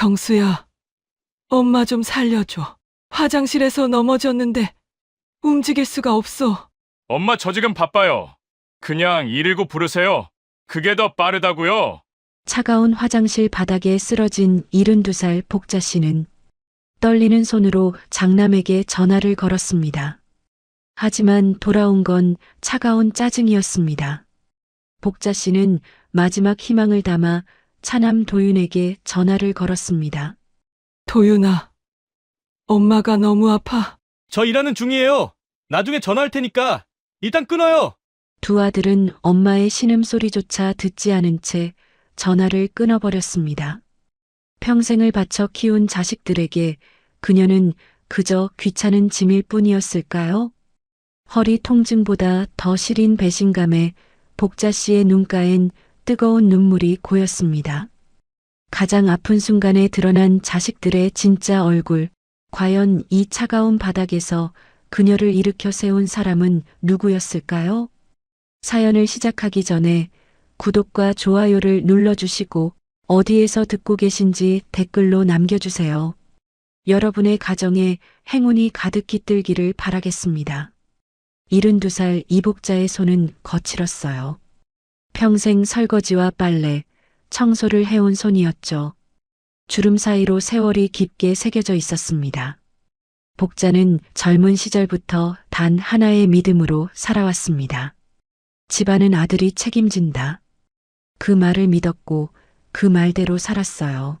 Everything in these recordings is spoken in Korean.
경수야, 엄마 좀 살려줘. 화장실에서 넘어졌는데 움직일 수가 없어. 엄마 저 지금 바빠요. 그냥 119 부르세요. 그게 더 빠르다고요. 차가운 화장실 바닥에 쓰러진 72살 복자 씨는 떨리는 손으로 장남에게 전화를 걸었습니다. 하지만 돌아온 건 차가운 짜증이었습니다. 복자 씨는 마지막 희망을 담아 차남 도윤에게 전화를 걸었습니다. 도윤아, 엄마가 너무 아파. 저 일하는 중이에요. 나중에 전화할 테니까 일단 끊어요. 두 아들은 엄마의 신음소리조차 듣지 않은 채 전화를 끊어버렸습니다. 평생을 바쳐 키운 자식들에게 그녀는 그저 귀찮은 짐일 뿐이었을까요? 허리 통증보다 더 시린 배신감에 복자 씨의 눈가엔 뜨거운 눈물이 고였습니다. 가장 아픈 순간에 드러난 자식들의 진짜 얼굴, 과연 이 차가운 바닥에서 그녀를 일으켜 세운 사람은 누구였을까요? 사연을 시작하기 전에 구독과 좋아요를 눌러주시고 어디에서 듣고 계신지 댓글로 남겨주세요. 여러분의 가정에 행운이 가득 깃들기를 바라겠습니다. 72살 이복자의 손은 거칠었어요. 평생 설거지와 빨래, 청소를 해온 손이었죠. 주름 사이로 세월이 깊게 새겨져 있었습니다. 복자는 젊은 시절부터 단 하나의 믿음으로 살아왔습니다. 집안은 아들이 책임진다. 그 말을 믿었고 그 말대로 살았어요.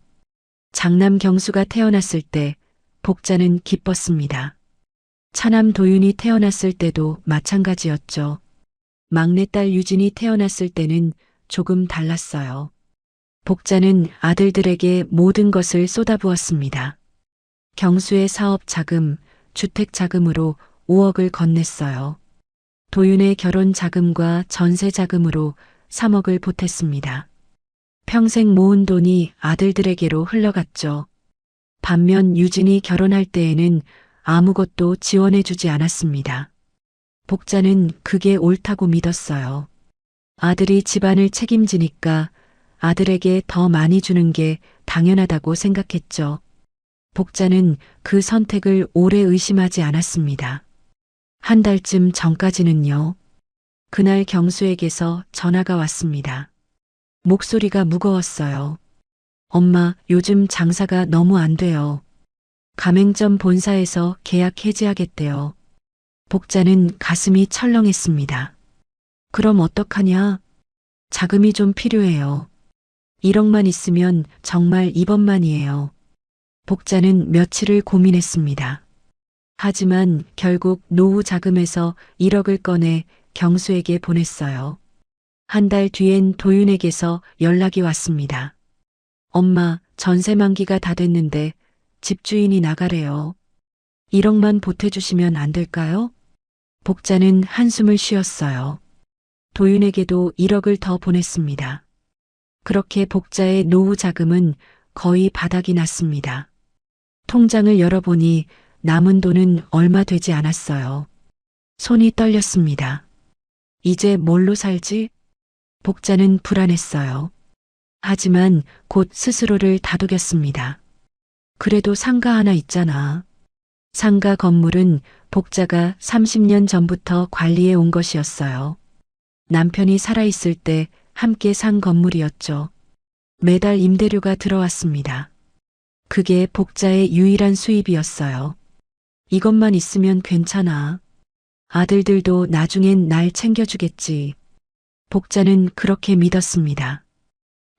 장남 경수가 태어났을 때 복자는 기뻤습니다. 차남 도윤이 태어났을 때도 마찬가지였죠. 막내딸 유진이 태어났을 때는 조금 달랐어요. 복자는 아들들에게 모든 것을 쏟아부었습니다. 경수의 사업 자금, 주택 자금으로 5억을 건넸어요. 도윤의 결혼 자금과 전세 자금으로 3억을 보탰습니다. 평생 모은 돈이 아들들에게로 흘러갔죠. 반면 유진이 결혼할 때에는 아무것도 지원해주지 않았습니다. 복자는 그게 옳다고 믿었어요. 아들이 집안을 책임지니까 아들에게 더 많이 주는 게 당연하다고 생각했죠. 복자는 그 선택을 오래 의심하지 않았습니다. 한 달쯤 전까지는요. 그날 경수에게서 전화가 왔습니다. 목소리가 무거웠어요. 엄마, 요즘 장사가 너무 안 돼요. 가맹점 본사에서 계약 해지하겠대요. 복자는 가슴이 철렁했습니다. 그럼 어떡하냐? 자금이 좀 필요해요. 1억만 있으면 정말 이번만이에요. 복자는 며칠을 고민했습니다. 하지만 결국 노후 자금에서 1억을 꺼내 경수에게 보냈어요. 한 달 뒤엔 도윤에게서 연락이 왔습니다. 엄마, 전세 만기가 다 됐는데 집주인이 나가래요. 1억만 보태주시면 안 될까요? 복자는 한숨을 쉬었어요. 도윤에게도 1억을 더 보냈습니다. 그렇게 복자의 노후 자금은 거의 바닥이 났습니다. 통장을 열어보니 남은 돈은 얼마 되지 않았어요. 손이 떨렸습니다. 이제 뭘로 살지? 복자는 불안했어요. 하지만 곧 스스로를 다독였습니다. 그래도 상가 하나 있잖아. 상가 건물은 복자가 30년 전부터 관리해 온 것이었어요. 남편이 살아있을 때 함께 산 건물이었죠. 매달 임대료가 들어왔습니다. 그게 복자의 유일한 수입이었어요. 이것만 있으면 괜찮아. 아들들도 나중엔 날 챙겨주겠지. 복자는 그렇게 믿었습니다.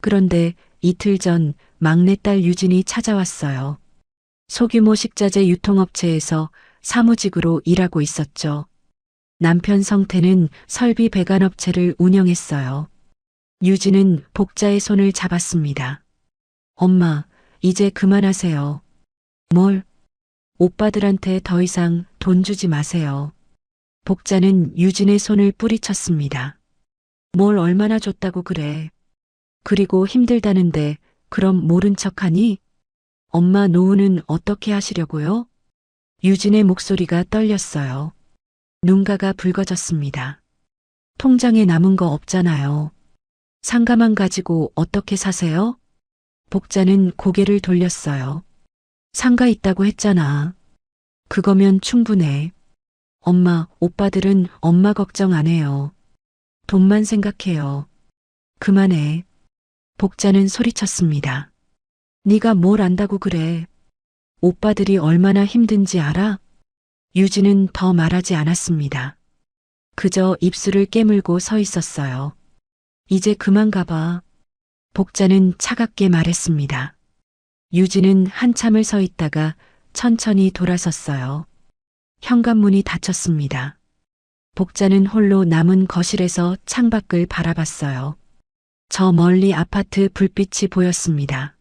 그런데 이틀 전 막내딸 유진이 찾아왔어요. 소규모 식자재 유통업체에서 사무직으로 일하고 있었죠. 남편 성태는 설비 배관업체를 운영했어요. 유진은 복자의 손을 잡았습니다. 엄마, 이제 그만하세요. 뭘? 오빠들한테 더 이상 돈 주지 마세요. 복자는 유진의 손을 뿌리쳤습니다. 뭘 얼마나 줬다고 그래. 그리고 힘들다는데 그럼 모른 척하니? 엄마 노후는 어떻게 하시려고요? 유진의 목소리가 떨렸어요. 눈가가 붉어졌습니다. 통장에 남은 거 없잖아요. 상가만 가지고 어떻게 사세요? 복자는 고개를 돌렸어요. 상가 있다고 했잖아. 그거면 충분해. 엄마, 오빠들은 엄마 걱정 안 해요. 돈만 생각해요. 그만해. 복자는 소리쳤습니다. 네가 뭘 안다고 그래. 오빠들이 얼마나 힘든지 알아? 유진은 더 말하지 않았습니다. 그저 입술을 깨물고 서 있었어요. 이제 그만 가봐. 복자는 차갑게 말했습니다. 유진은 한참을 서 있다가 천천히 돌아섰어요. 현관문이 닫혔습니다. 복자는 홀로 남은 거실에서 창밖을 바라봤어요. 저 멀리 아파트 불빛이 보였습니다.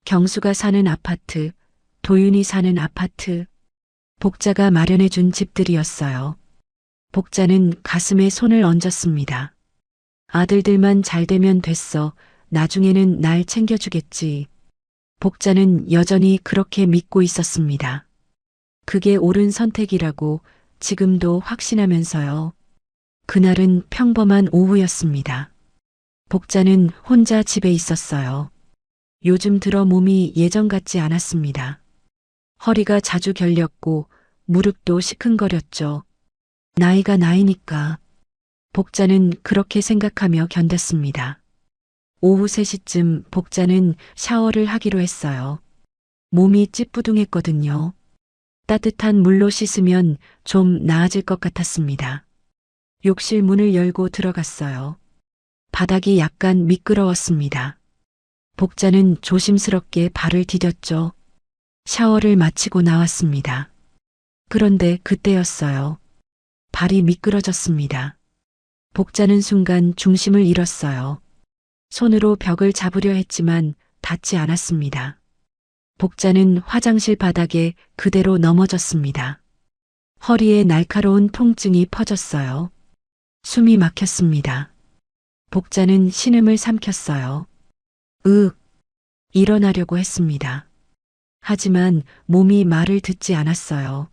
경수가 사는 아파트, 도윤이 사는 아파트, 복자가 마련해준 집들이었어요. 복자는 가슴에 손을 얹었습니다. 아들들만 잘 되면 됐어. 나중에는 날 챙겨주겠지. 복자는 여전히 그렇게 믿고 있었습니다. 그게 옳은 선택이라고 지금도 확신하면서요. 그날은 평범한 오후였습니다. 복자는 혼자 집에 있었어요. 요즘 들어 몸이 예전 같지 않았습니다. 허리가 자주 결렸고 무릎도 시큰거렸죠. 나이가 나이니까. 복자는 그렇게 생각하며 견뎠습니다. 오후 3시쯤 복자는 샤워를 하기로 했어요. 몸이 찌뿌둥했거든요. 따뜻한 물로 씻으면 좀 나아질 것 같았습니다. 욕실 문을 열고 들어갔어요. 바닥이 약간 미끄러웠습니다. 복자는 조심스럽게 발을 디뎠죠. 샤워를 마치고 나왔습니다. 그런데 그때였어요. 발이 미끄러졌습니다. 복자는 순간 중심을 잃었어요. 손으로 벽을 잡으려 했지만 닿지 않았습니다. 복자는 화장실 바닥에 그대로 넘어졌습니다. 허리에 날카로운 통증이 퍼졌어요. 숨이 막혔습니다. 복자는 신음을 삼켰어요. 일어나려고 했습니다. 하지만 몸이 말을 듣지 않았어요.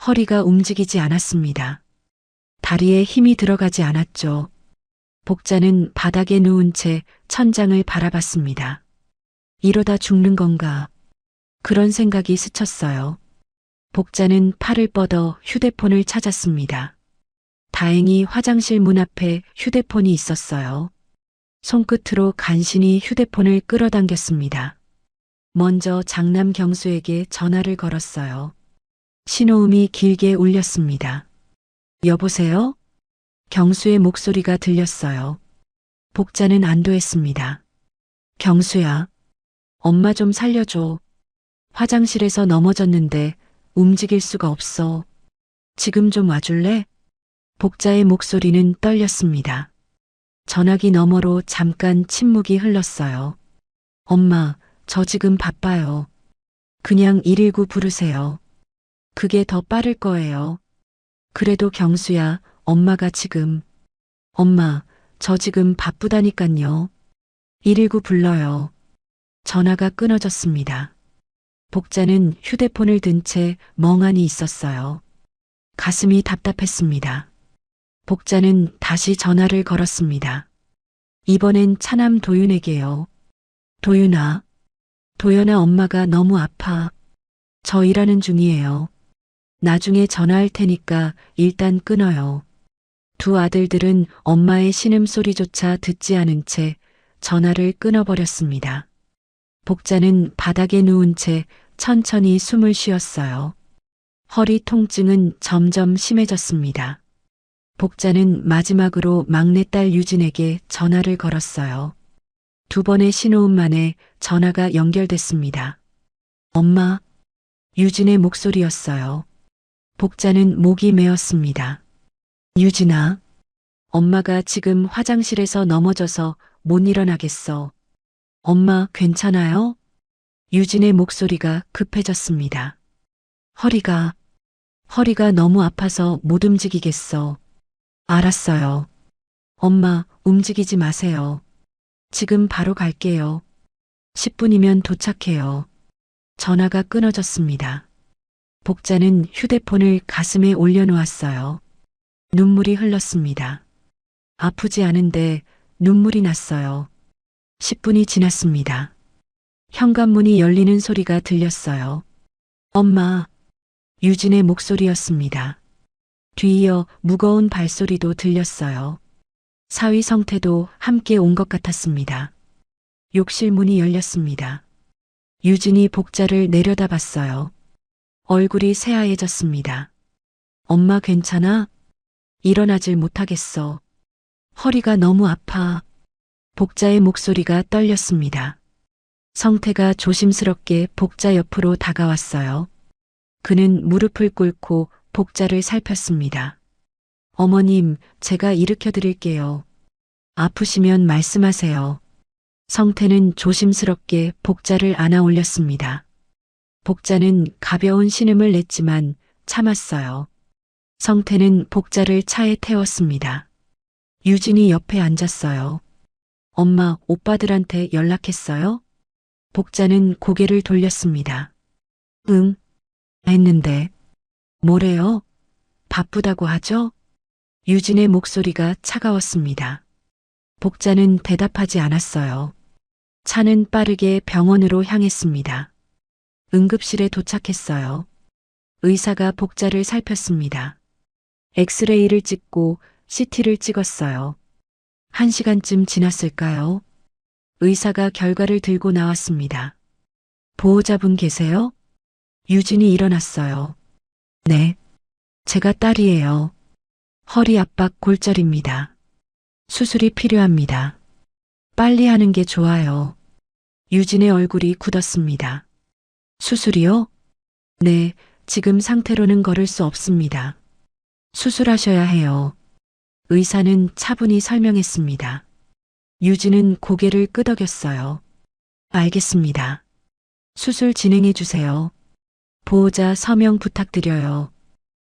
허리가 움직이지 않았습니다. 다리에 힘이 들어가지 않았죠. 복자는 바닥에 누운 채 천장을 바라봤습니다. 이러다 죽는 건가? 그런 생각이 스쳤어요. 복자는 팔을 뻗어 휴대폰을 찾았습니다. 다행히 화장실 문 앞에 휴대폰이 있었어요. 손끝으로 간신히 휴대폰을 끌어당겼습니다. 먼저 장남 경수에게 전화를 걸었어요. 신호음이 길게 울렸습니다. 여보세요? 경수의 목소리가 들렸어요. 복자는 안도했습니다. 경수야, 엄마 좀 살려줘. 화장실에서 넘어졌는데 움직일 수가 없어. 지금 좀 와줄래? 복자의 목소리는 떨렸습니다. 전화기 너머로 잠깐 침묵이 흘렀어요. 엄마, 저 지금 바빠요. 그냥 119 부르세요. 그게 더 빠를 거예요. 그래도 경수야, 엄마가 지금. 엄마, 저 지금 바쁘다니깐요. 119 불러요. 전화가 끊어졌습니다. 복자는 휴대폰을 든 채 멍하니 있었어요. 가슴이 답답했습니다. 복자는 다시 전화를 걸었습니다. 이번엔 차남 도윤에게요. 도윤아, 도연아 엄마가 너무 아파. 저 일하는 중이에요. 나중에 전화할 테니까 일단 끊어요. 두 아들들은 엄마의 신음소리조차 듣지 않은 채 전화를 끊어버렸습니다. 복자는 바닥에 누운 채 천천히 숨을 쉬었어요. 허리 통증은 점점 심해졌습니다. 복자는 마지막으로 막내딸 유진에게 전화를 걸었어요. 2번의 신호음 만에 전화가 연결됐습니다. 엄마, 유진의 목소리였어요. 복자는 목이 메었습니다. 유진아, 엄마가 지금 화장실에서 넘어져서 못 일어나겠어. 엄마 괜찮아요? 유진의 목소리가 급해졌습니다. 허리가 너무 아파서 못 움직이겠어. 알았어요. 엄마 움직이지 마세요. 지금 바로 갈게요. 10분이면 도착해요. 전화가 끊어졌습니다. 복자는 휴대폰을 가슴에 올려놓았어요. 눈물이 흘렀습니다. 아프지 않은데 눈물이 났어요. 10분이 지났습니다. 현관문이 열리는 소리가 들렸어요. 엄마. 유진의 목소리였습니다. 뒤이어 무거운 발소리도 들렸어요. 사위 성태도 함께 온 것 같았습니다. 욕실 문이 열렸습니다. 유진이 복자를 내려다봤어요. 얼굴이 새하얘졌습니다. 엄마 괜찮아? 일어나질 못하겠어. 허리가 너무 아파. 복자의 목소리가 떨렸습니다. 성태가 조심스럽게 복자 옆으로 다가왔어요. 그는 무릎을 꿇고 복자를 살폈습니다. 어머님, 제가 일으켜 드릴게요. 아프시면 말씀하세요. 성태는 조심스럽게 복자를 안아 올렸습니다. 복자는 가벼운 신음을 냈지만 참았어요. 성태는 복자를 차에 태웠습니다. 유진이 옆에 앉았어요. 엄마, 오빠들한테 연락했어요? 복자는 고개를 돌렸습니다. 응, 했는데. 뭐래요? 바쁘다고 하죠? 유진의 목소리가 차가웠습니다. 복자는 대답하지 않았어요. 차는 빠르게 병원으로 향했습니다. 응급실에 도착했어요. 의사가 복자를 살폈습니다. 엑스레이를 찍고 CT를 찍었어요. 1시간쯤 지났을까요? 의사가 결과를 들고 나왔습니다. 보호자분 계세요? 유진이 일어났어요. 네. 제가 딸이에요. 허리 압박 골절입니다. 수술이 필요합니다. 빨리 하는 게 좋아요. 유진의 얼굴이 굳었습니다. 수술이요? 네, 지금 상태로는 걸을 수 없습니다. 수술하셔야 해요. 의사는 차분히 설명했습니다. 유진은 고개를 끄덕였어요. 알겠습니다. 수술 진행해 주세요. 보호자 서명 부탁드려요.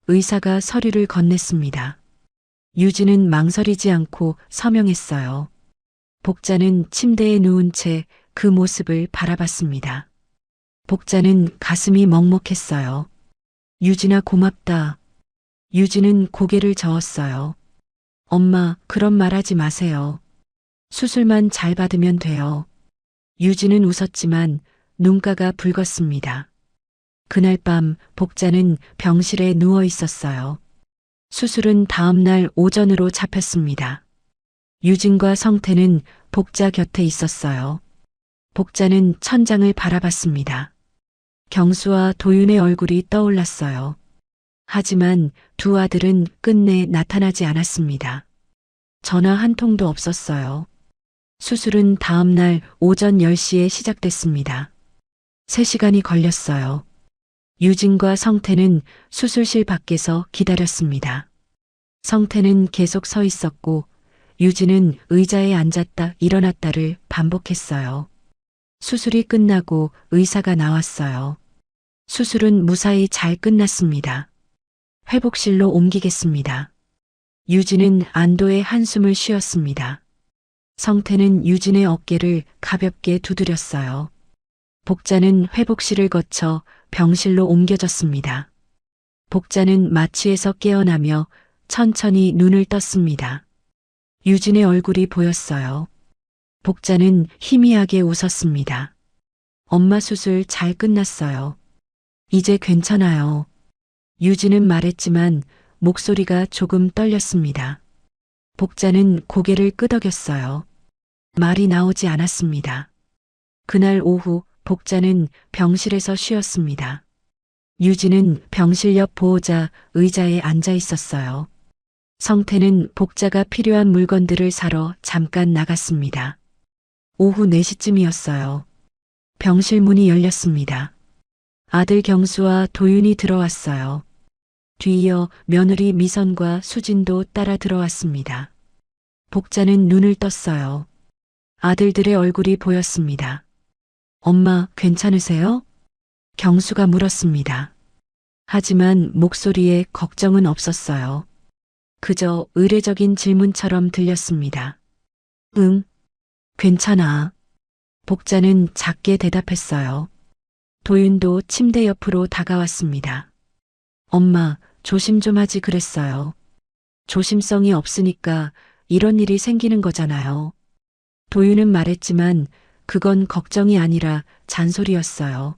의사가 서류를 건넸습니다. 유진은 망설이지 않고 서명했어요. 복자는 침대에 누운 채 그 모습을 바라봤습니다. 복자는 가슴이 먹먹했어요. 유진아 고맙다. 유진은 고개를 저었어요. 엄마, 그런 말 하지 마세요. 수술만 잘 받으면 돼요. 유진은 웃었지만 눈가가 붉었습니다. 그날 밤 복자는 병실에 누워 있었어요. 수술은 다음 날 오전으로 잡혔습니다. 유진과 성태는 복자 곁에 있었어요. 복자는 천장을 바라봤습니다. 경수와 도윤의 얼굴이 떠올랐어요. 하지만 두 아들은 끝내 나타나지 않았습니다. 전화 한 통도 없었어요. 수술은 다음 날 오전 10시에 시작됐습니다. 3시간이 걸렸어요. 유진과 성태는 수술실 밖에서 기다렸습니다. 성태는 계속 서 있었고 유진은 의자에 앉았다 일어났다를 반복했어요. 수술이 끝나고 의사가 나왔어요. 수술은 무사히 잘 끝났습니다. 회복실로 옮기겠습니다. 유진은 안도의 한숨을 쉬었습니다. 성태는 유진의 어깨를 가볍게 두드렸어요. 복자는 회복실을 거쳐 병실로 옮겨졌습니다. 복자는 마취에서 깨어나며 천천히 눈을 떴습니다. 유진의 얼굴이 보였어요. 복자는 희미하게 웃었습니다. 엄마 수술 잘 끝났어요. 이제 괜찮아요. 유진은 말했지만 목소리가 조금 떨렸습니다. 복자는 고개를 끄덕였어요. 말이 나오지 않았습니다. 그날 오후 복자는 병실에서 쉬었습니다. 유진은 병실 옆 보호자 의자에 앉아 있었어요. 성태는 복자가 필요한 물건들을 사러 잠깐 나갔습니다. 오후 4시쯤이었어요. 병실 문이 열렸습니다. 아들 경수와 도윤이 들어왔어요. 뒤이어 며느리 미선과 수진도 따라 들어왔습니다. 복자는 눈을 떴어요. 아들들의 얼굴이 보였습니다. 엄마, 괜찮으세요? 경수가 물었습니다. 하지만 목소리에 걱정은 없었어요. 그저 의례적인 질문처럼 들렸습니다. 응, 괜찮아. 복자는 작게 대답했어요. 도윤도 침대 옆으로 다가왔습니다. 엄마, 조심 좀 하지 그랬어요. 조심성이 없으니까 이런 일이 생기는 거잖아요. 도윤은 말했지만 그건 걱정이 아니라 잔소리였어요.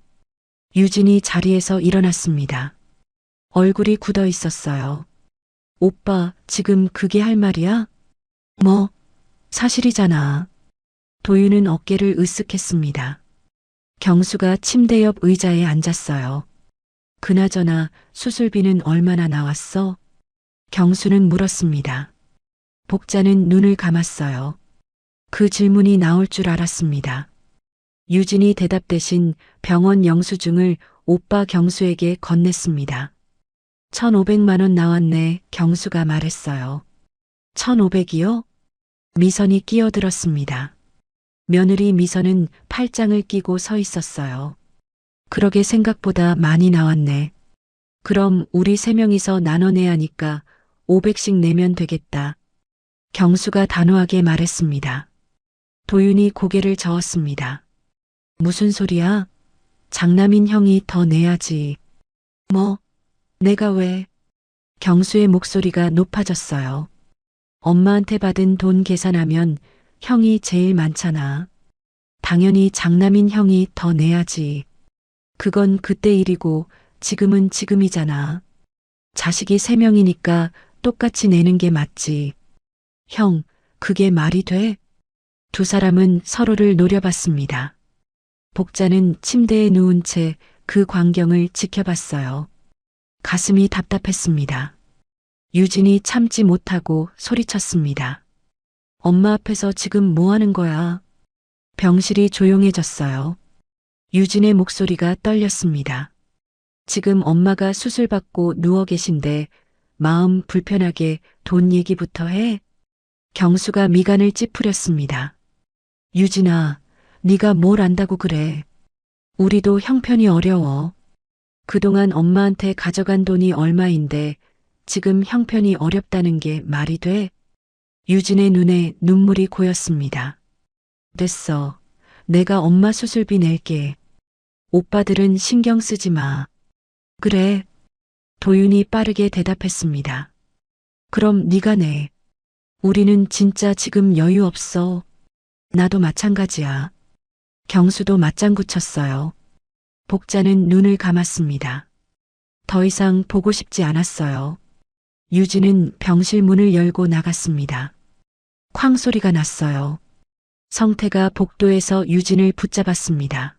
유진이 자리에서 일어났습니다. 얼굴이 굳어 있었어요. 오빠, 지금 그게 할 말이야? 뭐, 사실이잖아. 도윤은 어깨를 으쓱했습니다. 경수가 침대 옆 의자에 앉았어요. 그나저나 수술비는 얼마나 나왔어? 경수는 물었습니다. 복자는 눈을 감았어요. 그 질문이 나올 줄 알았습니다. 유진이 대답 대신 병원 영수증을 오빠 경수에게 건넸습니다. 1,500만 원 나왔네, 경수가 말했어요. 1,500이요? 미선이 끼어들었습니다. 며느리 미선은 팔짱을 끼고 서 있었어요. 그러게 생각보다 많이 나왔네. 그럼 우리 세 명이서 나눠내야 하니까 500씩 내면 되겠다. 경수가 단호하게 말했습니다. 도윤이 고개를 저었습니다. 무슨 소리야? 장남인 형이 더 내야지. 뭐? 내가 왜? 경수의 목소리가 높아졌어요. 엄마한테 받은 돈 계산하면 형이 제일 많잖아. 당연히 장남인 형이 더 내야지. 그건 그때 일이고 지금은 지금이잖아. 자식이 3명이니까 똑같이 내는 게 맞지. 형, 그게 말이 돼? 두 사람은 서로를 노려봤습니다. 복자는 침대에 누운 채 그 광경을 지켜봤어요. 가슴이 답답했습니다. 유진이 참지 못하고 소리쳤습니다. 엄마 앞에서 지금 뭐 하는 거야? 병실이 조용해졌어요. 유진의 목소리가 떨렸습니다. 지금 엄마가 수술받고 누워 계신데 마음 불편하게 돈 얘기부터 해? 경수가 미간을 찌푸렸습니다. 유진아, 네가 뭘 안다고 그래. 우리도 형편이 어려워. 그동안 엄마한테 가져간 돈이 얼마인데 지금 형편이 어렵다는 게 말이 돼? 유진의 눈에 눈물이 고였습니다. 됐어. 내가 엄마 수술비 낼게. 오빠들은 신경 쓰지 마. 그래. 도윤이 빠르게 대답했습니다. 그럼 네가 내. 우리는 진짜 지금 여유 없어. 나도 마찬가지야. 경수도 맞장구 쳤어요. 복자는 눈을 감았습니다. 더 이상 보고 싶지 않았어요. 유진은 병실 문을 열고 나갔습니다. 쾅 소리가 났어요. 성태가 복도에서 유진을 붙잡았습니다.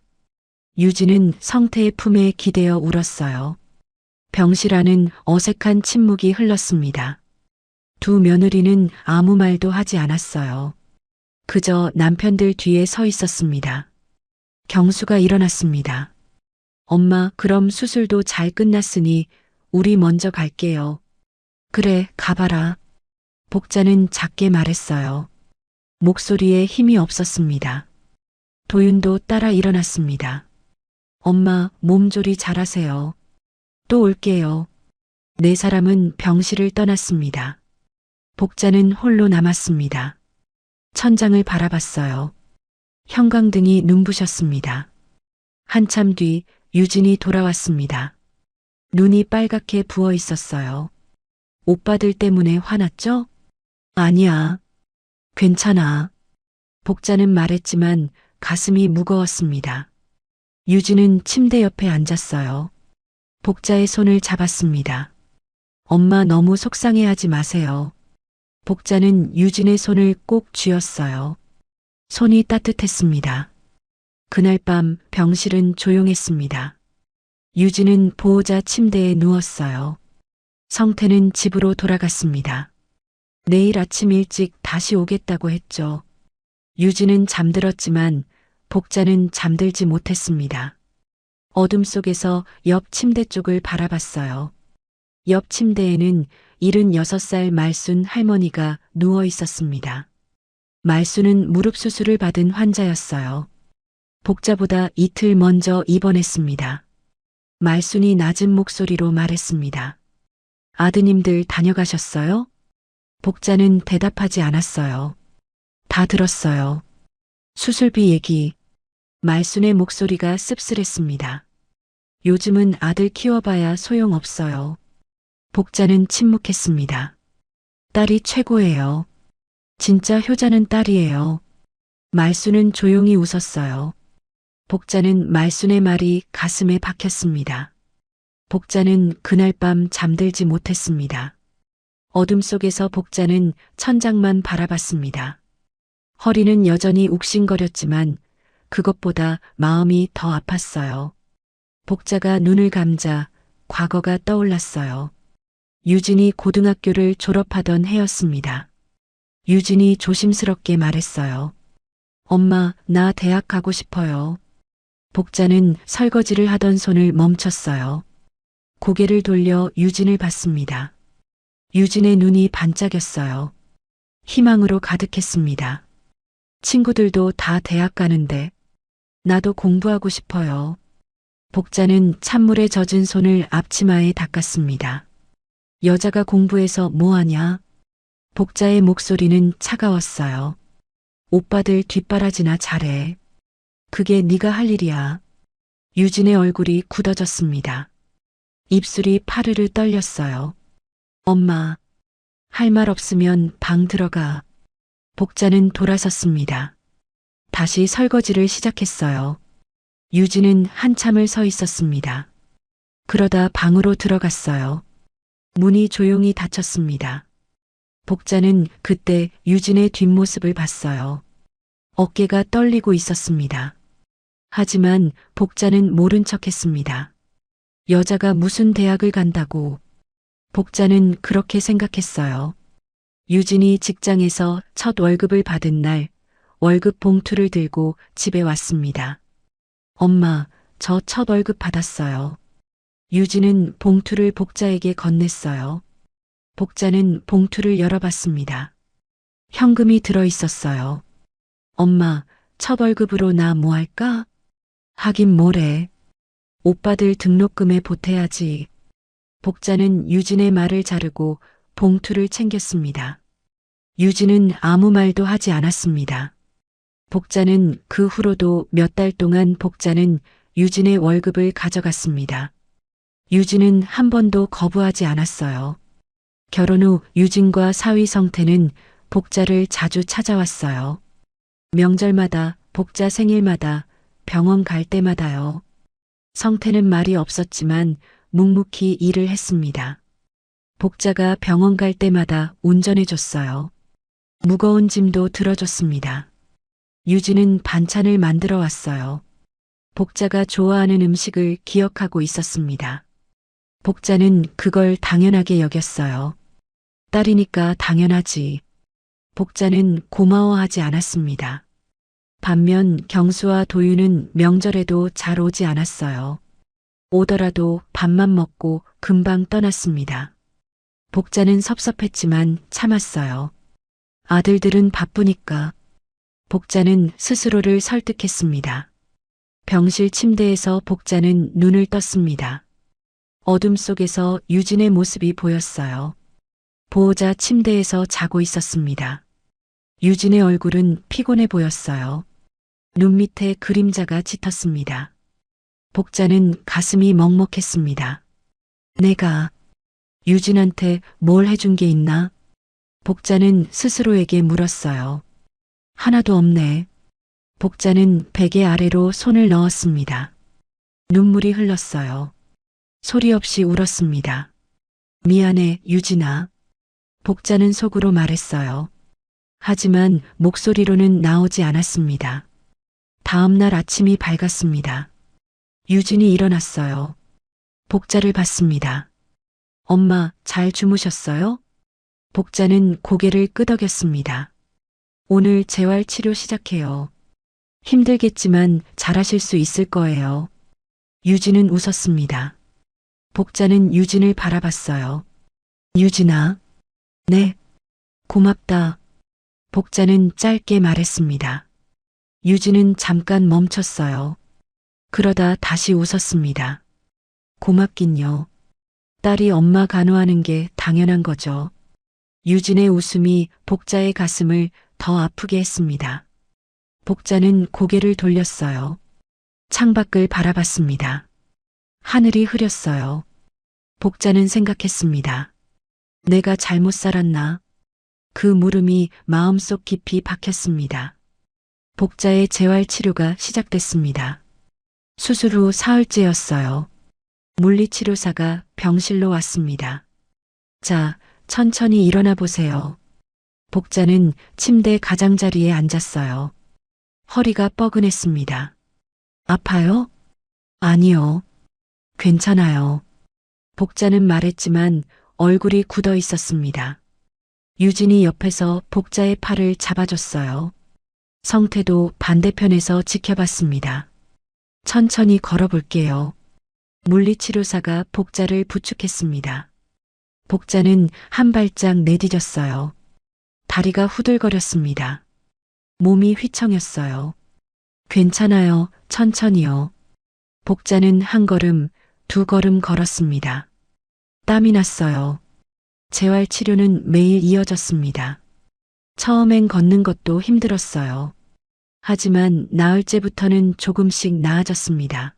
유진은 성태의 품에 기대어 울었어요. 병실 안은 어색한 침묵이 흘렀습니다. 두 며느리는 아무 말도 하지 않았어요. 그저 남편들 뒤에 서 있었습니다. 경수가 일어났습니다. 엄마, 그럼 수술도 잘 끝났으니 우리 먼저 갈게요. 그래, 가봐라. 복자는 작게 말했어요. 목소리에 힘이 없었습니다. 도윤도 따라 일어났습니다. 엄마, 몸조리 잘하세요. 또 올게요. 네 사람은 병실을 떠났습니다. 복자는 홀로 남았습니다. 천장을 바라봤어요. 형광등이 눈부셨습니다. 한참 뒤 유진이 돌아왔습니다. 눈이 빨갛게 부어 있었어요. 오빠들 때문에 화났죠? 아니야. 괜찮아. 복자는 말했지만 가슴이 무거웠습니다. 유진은 침대 옆에 앉았어요. 복자의 손을 잡았습니다. 엄마 너무 속상해하지 마세요. 복자는 유진의 손을 꼭 쥐었어요. 손이 따뜻했습니다. 그날 밤 병실은 조용했습니다. 유진은 보호자 침대에 누웠어요. 성태는 집으로 돌아갔습니다. 내일 아침 일찍 다시 오겠다고 했죠. 유진은 잠들었지만 복자는 잠들지 못했습니다. 어둠 속에서 옆 침대 쪽을 바라봤어요. 옆 침대에는 76살 말순 할머니가 누워 있었습니다. 말순은 무릎 수술을 받은 환자였어요. 복자보다 이틀 먼저 입원했습니다. 말순이 낮은 목소리로 말했습니다. 아드님들 다녀가셨어요? 복자는 대답하지 않았어요. 다 들었어요. 수술비 얘기. 말순의 목소리가 씁쓸했습니다. 요즘은 아들 키워봐야 소용없어요. 복자는 침묵했습니다. 딸이 최고예요. 진짜 효자는 딸이에요. 말순은 조용히 웃었어요. 복자는 말순의 말이 가슴에 박혔습니다. 복자는 그날 밤 잠들지 못했습니다. 어둠 속에서 복자는 천장만 바라봤습니다. 허리는 여전히 욱신거렸지만 그것보다 마음이 더 아팠어요. 복자가 눈을 감자 과거가 떠올랐어요. 유진이 고등학교를 졸업하던 해였습니다. 유진이 조심스럽게 말했어요. 엄마, 나 대학 가고 싶어요. 복자는 설거지를 하던 손을 멈췄어요. 고개를 돌려 유진을 봤습니다. 유진의 눈이 반짝였어요. 희망으로 가득했습니다. 친구들도 다 대학 가는데 나도 공부하고 싶어요. 복자는 찬물에 젖은 손을 앞치마에 닦았습니다. 여자가 공부해서 뭐하냐? 복자의 목소리는 차가웠어요. 오빠들 뒷바라지나 잘해. 그게 네가 할 일이야. 유진의 얼굴이 굳어졌습니다. 입술이 파르르 떨렸어요. 엄마, 할 말 없으면 방 들어가. 복자는 돌아섰습니다. 다시 설거지를 시작했어요. 유진은 한참을 서 있었습니다. 그러다 방으로 들어갔어요. 문이 조용히 닫혔습니다. 복자는 그때 유진의 뒷모습을 봤어요. 어깨가 떨리고 있었습니다. 하지만 복자는 모른 척했습니다. 여자가 무슨 대학을 간다고. 복자는 그렇게 생각했어요. 유진이 직장에서 첫 월급을 받은 날 월급 봉투를 들고 집에 왔습니다. 엄마, 저 첫 월급 받았어요. 유진은 봉투를 복자에게 건넸어요. 복자는 봉투를 열어봤습니다. 현금이 들어 있었어요. 엄마, 첫 월급으로 나 뭐 할까? 하긴 뭐래. 오빠들 등록금에 보태야지. 복자는 유진의 말을 자르고 봉투를 챙겼습니다. 유진은 아무 말도 하지 않았습니다. 복자는 그 후로도 몇 달 동안 복자는 유진의 월급을 가져갔습니다. 유진은 한 번도 거부하지 않았어요. 결혼 후 유진과 사위 성태는 복자를 자주 찾아왔어요. 명절마다, 복자 생일마다, 병원 갈 때마다요. 성태는 말이 없었지만 묵묵히 일을 했습니다. 복자가 병원 갈 때마다 운전해줬어요. 무거운 짐도 들어줬습니다. 유진은 반찬을 만들어 왔어요. 복자가 좋아하는 음식을 기억하고 있었습니다. 복자는 그걸 당연하게 여겼어요. 딸이니까 당연하지. 복자는 고마워하지 않았습니다. 반면 경수와 도윤은 명절에도 잘 오지 않았어요. 오더라도 밥만 먹고 금방 떠났습니다. 복자는 섭섭했지만 참았어요. 아들들은 바쁘니까. 복자는 스스로를 설득했습니다. 병실 침대에서 복자는 눈을 떴습니다. 어둠 속에서 유진의 모습이 보였어요. 보호자 침대에서 자고 있었습니다. 유진의 얼굴은 피곤해 보였어요. 눈 밑에 그림자가 짙었습니다. 복자는 가슴이 먹먹했습니다. 내가 유진한테 뭘 해준 게 있나? 복자는 스스로에게 물었어요. 하나도 없네. 복자는 베개 아래로 손을 넣었습니다. 눈물이 흘렀어요. 소리 없이 울었습니다. 미안해, 유진아. 복자는 속으로 말했어요. 하지만 목소리로는 나오지 않았습니다. 다음 날 아침이 밝았습니다. 유진이 일어났어요. 복자를 봤습니다. 엄마, 잘 주무셨어요? 복자는 고개를 끄덕였습니다. 오늘 재활치료 시작해요. 힘들겠지만 잘하실 수 있을 거예요. 유진은 웃었습니다. 복자는 유진을 바라봤어요. 유진아. 네. 고맙다. 복자는 짧게 말했습니다. 유진은 잠깐 멈췄어요. 그러다 다시 웃었습니다. 고맙긴요. 딸이 엄마 간호하는 게 당연한 거죠. 유진의 웃음이 복자의 가슴을 더 아프게 했습니다. 복자는 고개를 돌렸어요. 창밖을 바라봤습니다. 하늘이 흐렸어요. 복자는 생각했습니다. 내가 잘못 살았나? 그 물음이 마음속 깊이 박혔습니다. 복자의 재활 치료가 시작됐습니다. 수술 후 사흘째였어요. 물리치료사가 병실로 왔습니다. 자, 천천히 일어나 보세요. 복자는 침대 가장자리에 앉았어요. 허리가 뻐근했습니다. 아파요? 아니요. 괜찮아요. 복자는 말했지만 얼굴이 굳어 있었습니다. 유진이 옆에서 복자의 팔을 잡아줬어요. 성태도 반대편에서 지켜봤습니다. 천천히 걸어볼게요. 물리치료사가 복자를 부축했습니다. 복자는 한 발짝 내디뎠어요. 다리가 후들거렸습니다. 몸이 휘청였어요. 괜찮아요. 천천히요. 복자는 한 걸음, 두 걸음 걸었습니다. 땀이 났어요. 재활 치료는 매일 이어졌습니다. 처음엔 걷는 것도 힘들었어요. 하지만 나흘째부터는 조금씩 나아졌습니다.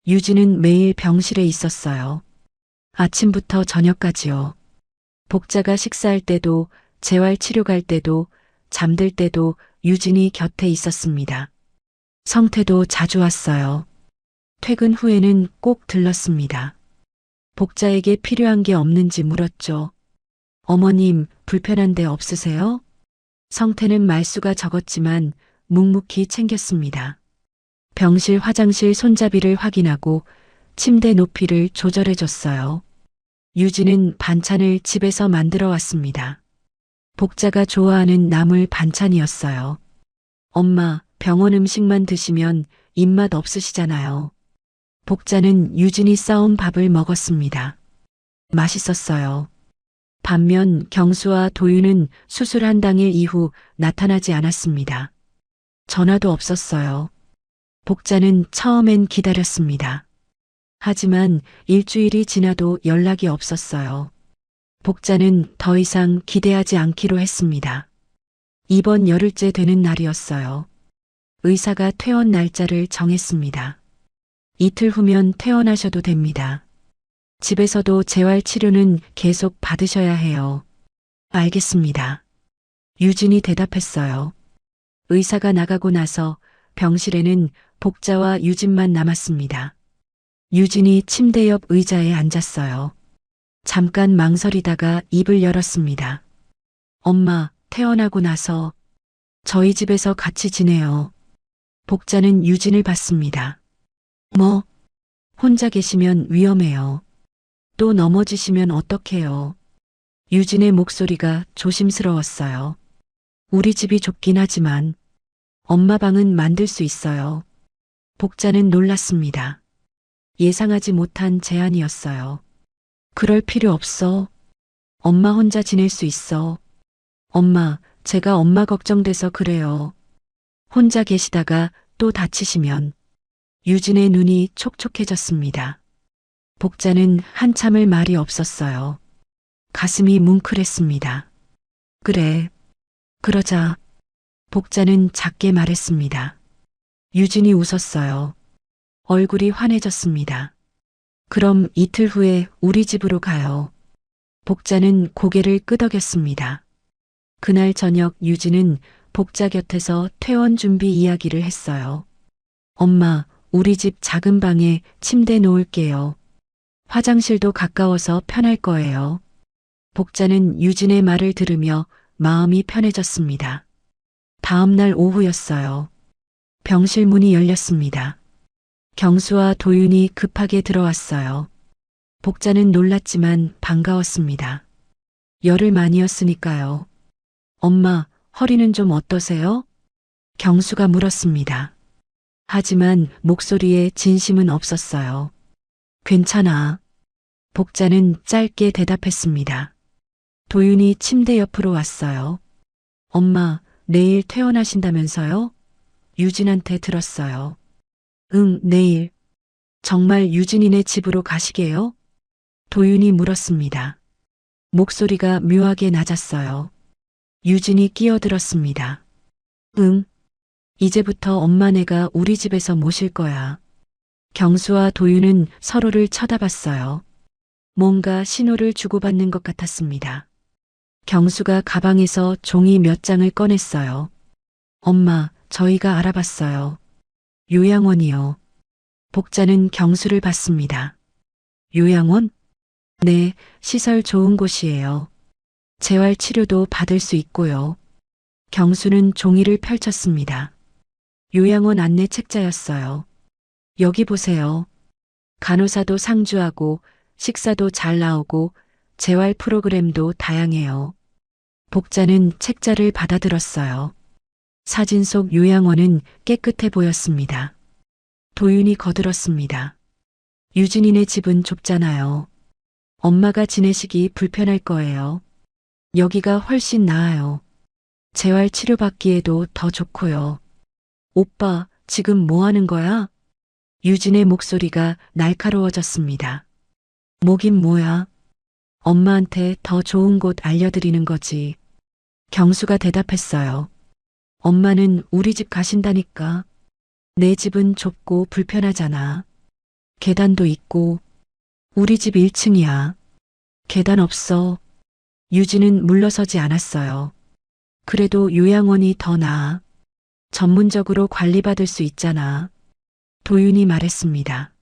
유진은 매일 병실에 있었어요. 아침부터 저녁까지요. 복자가 식사할 때도, 재활 치료 갈 때도, 잠들 때도 유진이 곁에 있었습니다. 성태도 자주 왔어요. 퇴근 후에는 꼭 들렀습니다. 복자에게 필요한 게 없는지 물었죠. 어머님, 불편한 데 없으세요? 성태는 말수가 적었지만 묵묵히 챙겼습니다. 병실 화장실 손잡이를 확인하고 침대 높이를 조절해 줬어요. 유진은 반찬을 집에서 만들어 왔습니다. 복자가 좋아하는 나물 반찬이었어요. 엄마, 병원 음식만 드시면 입맛 없으시잖아요. 복자는 유진이 싸온 밥을 먹었습니다. 맛있었어요. 반면 경수와 도윤은 수술한 당일 이후 나타나지 않았습니다. 전화도 없었어요. 복자는 처음엔 기다렸습니다. 하지만 일주일이 지나도 연락이 없었어요. 복자는 더 이상 기대하지 않기로 했습니다. 이번 열흘째 되는 날이었어요. 의사가 퇴원 날짜를 정했습니다. 이틀 후면 퇴원하셔도 됩니다. 집에서도 재활 치료는 계속 받으셔야 해요. 알겠습니다. 유진이 대답했어요. 의사가 나가고 나서 병실에는 복자와 유진만 남았습니다. 유진이 침대 옆 의자에 앉았어요. 잠깐 망설이다가 입을 열었습니다. 엄마, 퇴원하고 나서 저희 집에서 같이 지내요. 복자는 유진을 봤습니다. 뭐? 혼자 계시면 위험해요. 또 넘어지시면 어떡해요? 유진의 목소리가 조심스러웠어요. 우리 집이 좁긴 하지만 엄마 방은 만들 수 있어요. 복자는 놀랐습니다. 예상하지 못한 제안이었어요. 그럴 필요 없어. 엄마 혼자 지낼 수 있어. 엄마, 제가 엄마 걱정돼서 그래요. 혼자 계시다가 또 다치시면. 유진의 눈이 촉촉해졌습니다. 복자는 한참을 말이 없었어요. 가슴이 뭉클했습니다. 그래. 그러자. 복자는 작게 말했습니다. 유진이 웃었어요. 얼굴이 환해졌습니다. 그럼 이틀 후에 우리 집으로 가요. 복자는 고개를 끄덕였습니다. 그날 저녁 유진은 복자 곁에서 퇴원 준비 이야기를 했어요. 엄마, 우리 집 작은 방에 침대 놓을게요. 화장실도 가까워서 편할 거예요. 복자는 유진의 말을 들으며 마음이 편해졌습니다. 다음 날 오후였어요. 병실 문이 열렸습니다. 경수와 도윤이 급하게 들어왔어요. 복자는 놀랐지만 반가웠습니다. 열흘 만이었으니까요. 엄마, 허리는 좀 어떠세요? 경수가 물었습니다. 하지만 목소리에 진심은 없었어요. 괜찮아. 복자는 짧게 대답했습니다. 도윤이 침대 옆으로 왔어요. 엄마, 내일 퇴원하신다면서요? 유진한테 들었어요. 응, 내일. 정말 유진이네 집으로 가시게요? 도윤이 물었습니다. 목소리가 묘하게 낮았어요. 유진이 끼어들었습니다. 응. 이제부터 엄마네가 우리 집에서 모실 거야. 경수와 도윤은 서로를 쳐다봤어요. 뭔가 신호를 주고받는 것 같았습니다. 경수가 가방에서 종이 몇 장을 꺼냈어요. 엄마, 저희가 알아봤어요. 요양원이요. 복자는 경수를 받습니다. 요양원? 네, 시설 좋은 곳이에요. 재활 치료도 받을 수 있고요. 경수는 종이를 펼쳤습니다. 요양원 안내 책자였어요. 여기 보세요. 간호사도 상주하고 식사도 잘 나오고 재활 프로그램도 다양해요. 복자는 책자를 받아들었어요. 사진 속 요양원은 깨끗해 보였습니다. 도윤이 거들었습니다. 유진이네 집은 좁잖아요. 엄마가 지내시기 불편할 거예요. 여기가 훨씬 나아요. 재활 치료받기에도 더 좋고요. 오빠, 지금 뭐 하는 거야? 유진의 목소리가 날카로워졌습니다. 뭐긴 뭐야. 엄마한테 더 좋은 곳 알려드리는 거지. 경수가 대답했어요. 엄마는 우리 집 가신다니까. 내 집은 좁고 불편하잖아. 계단도 있고. 우리 집 1층이야. 계단 없어. 유진은 물러서지 않았어요. 그래도 요양원이 더 나아. 전문적으로 관리받을 수 있잖아. 도윤이 말했습니다.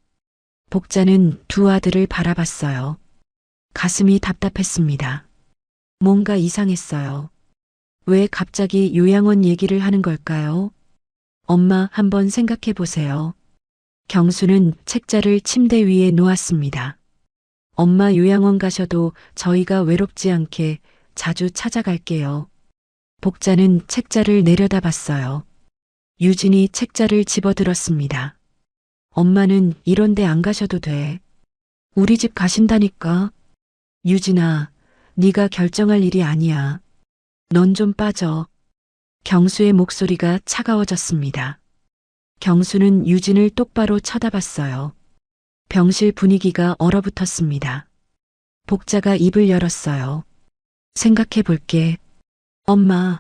복자는 두 아들을 바라봤어요. 가슴이 답답했습니다. 뭔가 이상했어요. 왜 갑자기 요양원 얘기를 하는 걸까요? 엄마 한번 생각해 보세요. 경수는 책자를 침대 위에 놓았습니다. 엄마 요양원 가셔도 저희가 외롭지 않게 자주 찾아갈게요. 복자는 책자를 내려다봤어요. 유진이 책자를 집어들었습니다. 엄마는 이런 데 안 가셔도 돼. 우리 집 가신다니까. 유진아, 네가 결정할 일이 아니야. 넌 좀 빠져. 경수의 목소리가 차가워졌습니다. 경수는 유진을 똑바로 쳐다봤어요. 병실 분위기가 얼어붙었습니다. 복자가 입을 열었어요. 생각해 볼게. 엄마.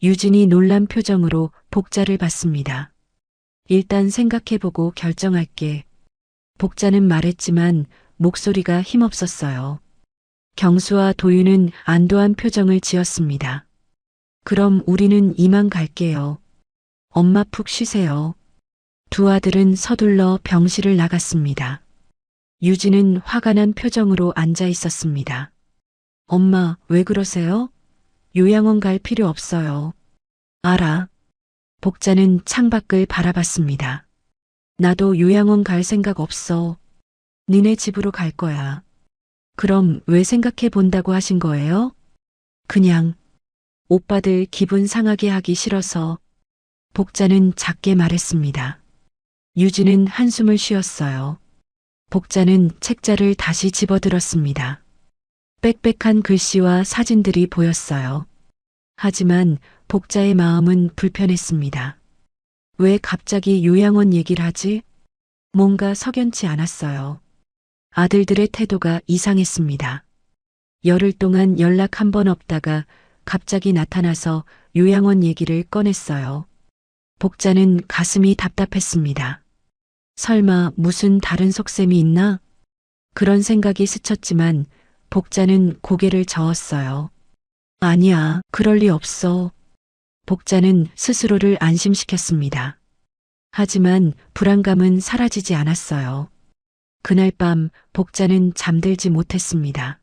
유진이 놀란 표정으로 복자를 봤습니다. 일단 생각해보고 결정할게. 복자는 말했지만 목소리가 힘없었어요. 경수와 도윤은 안도한 표정을 지었습니다. 그럼 우리는 이만 갈게요. 엄마 푹 쉬세요. 두 아들은 서둘러 병실을 나갔습니다. 유진은 화가 난 표정으로 앉아 있었습니다. 엄마, 왜 그러세요? 요양원 갈 필요 없어요. 알아. 복자는 창밖을 바라봤습니다. 나도 요양원 갈 생각 없어. 니네 집으로 갈 거야. 그럼 왜 생각해 본다고 하신 거예요? 그냥 오빠들 기분 상하게 하기 싫어서. 복자는 작게 말했습니다. 유진은 한숨을 쉬었어요. 복자는 책자를 다시 집어들었습니다. 빽빽한 글씨와 사진들이 보였어요. 하지만 복자의 마음은 불편했습니다. 왜 갑자기 요양원 얘기를 하지? 뭔가 석연치 않았어요. 아들들의 태도가 이상했습니다. 열흘 동안 연락 한 번 없다가 갑자기 나타나서 요양원 얘기를 꺼냈어요. 복자는 가슴이 답답했습니다. 설마 무슨 다른 속셈이 있나? 그런 생각이 스쳤지만 복자는 고개를 저었어요. 아니야, 그럴 리 없어. 복자는 스스로를 안심시켰습니다. 하지만 불안감은 사라지지 않았어요. 그날 밤 복자는 잠들지 못했습니다.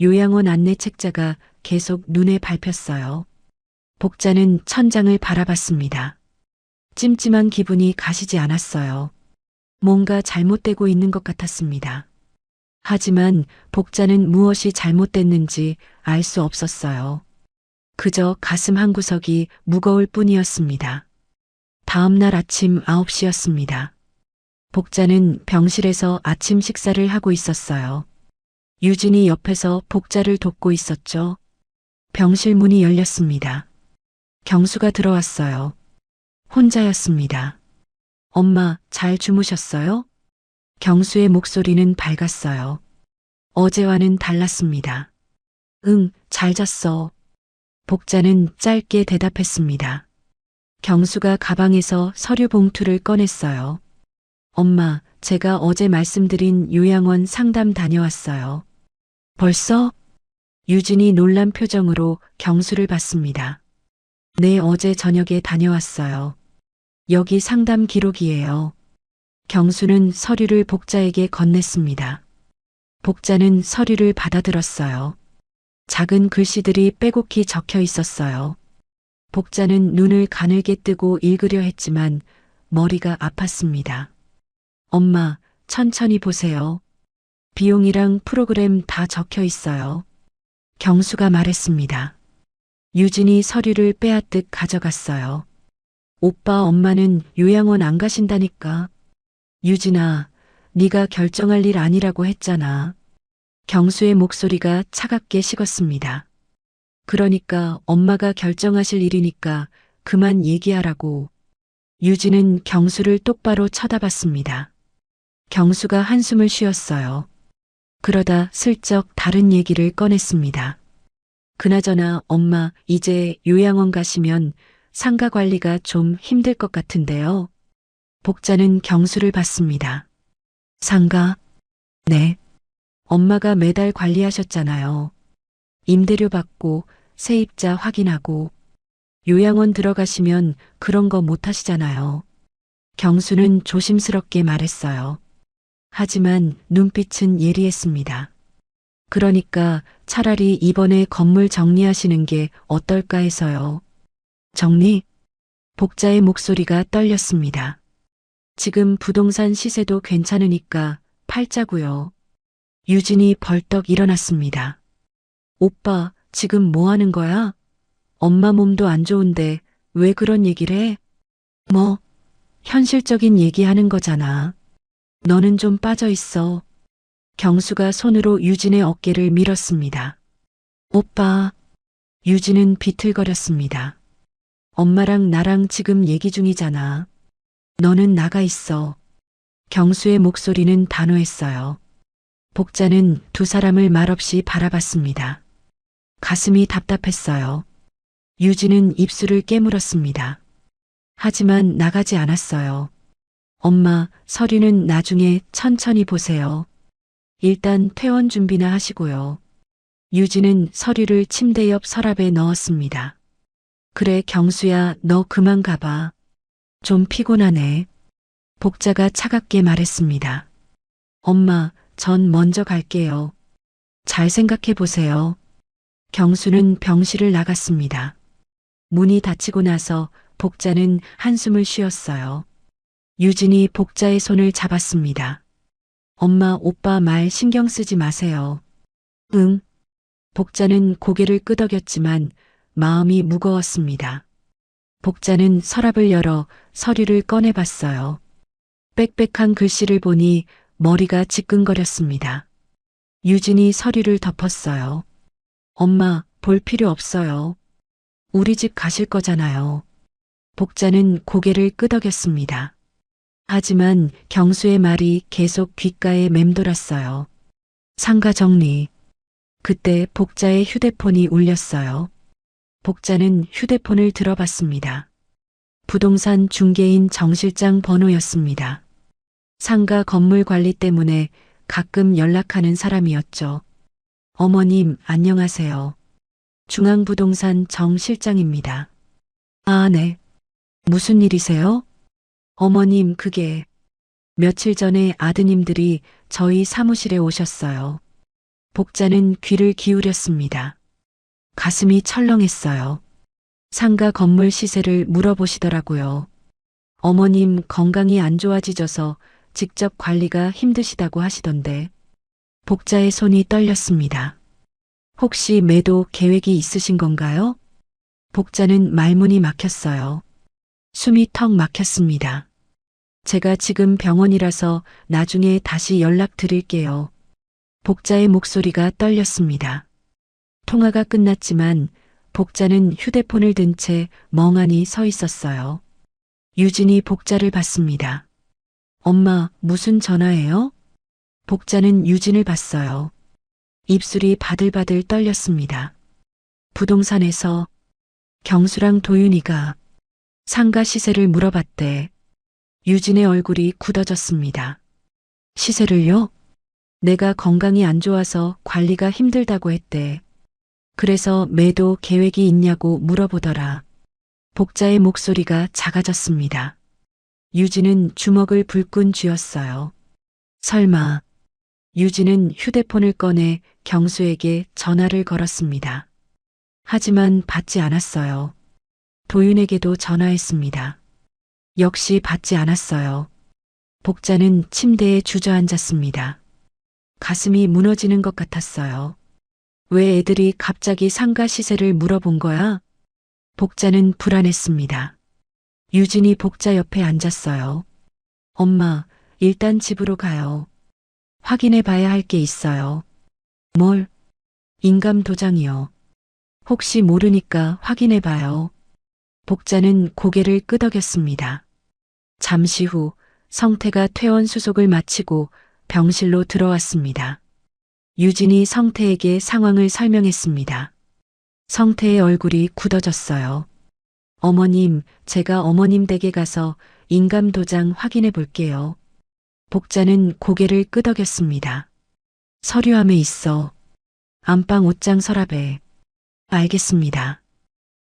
요양원 안내 책자가 계속 눈에 밟혔어요. 복자는 천장을 바라봤습니다. 찜찜한 기분이 가시지 않았어요. 뭔가 잘못되고 있는 것 같았습니다. 하지만 복자는 무엇이 잘못됐는지 알 수 없었어요. 그저 가슴 한구석이 무거울 뿐이었습니다. 다음 날 아침 9시였습니다. 복자는 병실에서 아침 식사를 하고 있었어요. 유진이 옆에서 복자를 돕고 있었죠. 병실 문이 열렸습니다. 경수가 들어왔어요. 혼자였습니다. 엄마, 잘 주무셨어요? 경수의 목소리는 밝았어요. 어제와는 달랐습니다. 응, 잘 잤어. 복자는 짧게 대답했습니다. 경수가 가방에서 서류 봉투를 꺼냈어요. 엄마, 제가 어제 말씀드린 요양원 상담 다녀왔어요. 벌써? 유진이 놀란 표정으로 경수를 봤습니다. 네, 어제 저녁에 다녀왔어요. 여기 상담 기록이에요. 경수는 서류를 복자에게 건넸습니다. 복자는 서류를 받아들었어요. 작은 글씨들이 빼곡히 적혀 있었어요. 복자는 눈을 가늘게 뜨고 읽으려 했지만 머리가 아팠습니다. 엄마, 천천히 보세요. 비용이랑 프로그램 다 적혀 있어요. 경수가 말했습니다. 유진이 서류를 빼앗듯 가져갔어요. 오빠, 엄마는 요양원 안 가신다니까. 유진아, 네가 결정할 일 아니라고 했잖아. 경수의 목소리가 차갑게 식었습니다. 그러니까 엄마가 결정하실 일이니까 그만 얘기하라고. 유진은 경수를 똑바로 쳐다봤습니다. 경수가 한숨을 쉬었어요. 그러다 슬쩍 다른 얘기를 꺼냈습니다. 그나저나 엄마, 이제 요양원 가시면 상가 관리가 좀 힘들 것 같은데요. 복자는 경수를 봤습니다. 상가? 네. 엄마가 매달 관리하셨잖아요. 임대료 받고 세입자 확인하고 요양원 들어가시면 그런 거 못 하시잖아요. 경수는 조심스럽게 말했어요. 하지만 눈빛은 예리했습니다. 그러니까 차라리 이번에 건물 정리하시는 게 어떨까 해서요. 정리? 복자의 목소리가 떨렸습니다. 지금 부동산 시세도 괜찮으니까 팔자고요. 유진이 벌떡 일어났습니다. 오빠, 지금 뭐 하는 거야? 엄마 몸도 안 좋은데 왜 그런 얘기를 해? 뭐, 현실적인 얘기하는 거잖아. 너는 좀 빠져 있어. 경수가 손으로 유진의 어깨를 밀었습니다. 오빠. 유진은 비틀거렸습니다. 엄마랑 나랑 지금 얘기 중이잖아. 너는 나가 있어. 경수의 목소리는 단호했어요. 복자는 두 사람을 말없이 바라봤습니다. 가슴이 답답했어요. 유진은 입술을 깨물었습니다. 하지만 나가지 않았어요. 엄마, 서류는 나중에 천천히 보세요. 일단 퇴원 준비나 하시고요. 유진은 서류를 침대 옆 서랍에 넣었습니다. 그래, 경수야, 너 그만 가봐. 좀 피곤하네. 복자가 차갑게 말했습니다. 엄마, 전 먼저 갈게요. 잘 생각해 보세요. 경수는 병실을 나갔습니다. 문이 닫히고 나서 복자는 한숨을 쉬었어요. 유진이 복자의 손을 잡았습니다. 엄마, 오빠 말 신경 쓰지 마세요. 응. 복자는 고개를 끄덕였지만 마음이 무거웠습니다. 복자는 서랍을 열어 서류를 꺼내봤어요. 빽빽한 글씨를 보니 머리가 지끈거렸습니다. 유진이 서류를 덮었어요. 엄마, 볼 필요 없어요. 우리 집 가실 거잖아요. 복자는 고개를 끄덕였습니다. 하지만 경수의 말이 계속 귓가에 맴돌았어요. 상가 정리. 그때 복자의 휴대폰이 울렸어요. 복자는 휴대폰을 들어봤습니다. 부동산 중개인 정 실장 번호였습니다. 상가 건물 관리 때문에 가끔 연락하는 사람이었죠. 어머님, 안녕하세요. 중앙부동산 정 실장입니다. 아, 네. 무슨 일이세요? 어머님, 그게 며칠 전에 아드님들이 저희 사무실에 오셨어요. 복자는 귀를 기울였습니다. 가슴이 철렁했어요. 상가 건물 시세를 물어보시더라고요. 어머님 건강이 안 좋아지셔서 직접 관리가 힘드시다고 하시던데. 복자의 손이 떨렸습니다. 혹시 매도 계획이 있으신 건가요? 복자는 말문이 막혔어요. 숨이 턱 막혔습니다. 제가 지금 병원이라서 나중에 다시 연락드릴게요. 복자의 목소리가 떨렸습니다. 통화가 끝났지만 복자는 휴대폰을 든 채 멍하니 서 있었어요. 유진이 복자를 봤습니다. 엄마, 무슨 전화예요? 복자는 유진을 봤어요. 입술이 바들바들 떨렸습니다. 부동산에서 경수랑 도윤이가 상가 시세를 물어봤대. 유진의 얼굴이 굳어졌습니다. 시세를요? 내가 건강이 안 좋아서 관리가 힘들다고 했대. 그래서 매도 계획이 있냐고 물어보더라. 복자의 목소리가 작아졌습니다. 유진은 주먹을 불끈 쥐었어요. 설마. 유진은 휴대폰을 꺼내 경수에게 전화를 걸었습니다. 하지만 받지 않았어요. 도윤에게도 전화했습니다. 역시 받지 않았어요. 복자는 침대에 주저앉았습니다. 가슴이 무너지는 것 같았어요. 왜 애들이 갑자기 상가 시세를 물어본 거야? 복자는 불안했습니다. 유진이 복자 옆에 앉았어요. 엄마, 일단 집으로 가요. 확인해 봐야 할 게 있어요. 뭘? 인감 도장이요. 혹시 모르니까 확인해 봐요. 복자는 고개를 끄덕였습니다. 잠시 후 성태가 퇴원 수속을 마치고 병실로 들어왔습니다. 유진이 성태에게 상황을 설명했습니다. 성태의 얼굴이 굳어졌어요. 어머님, 제가 어머님 댁에 가서 인감 도장 확인해 볼게요. 복자는 고개를 끄덕였습니다. 서류함에 있어. 안방 옷장 서랍에. 알겠습니다.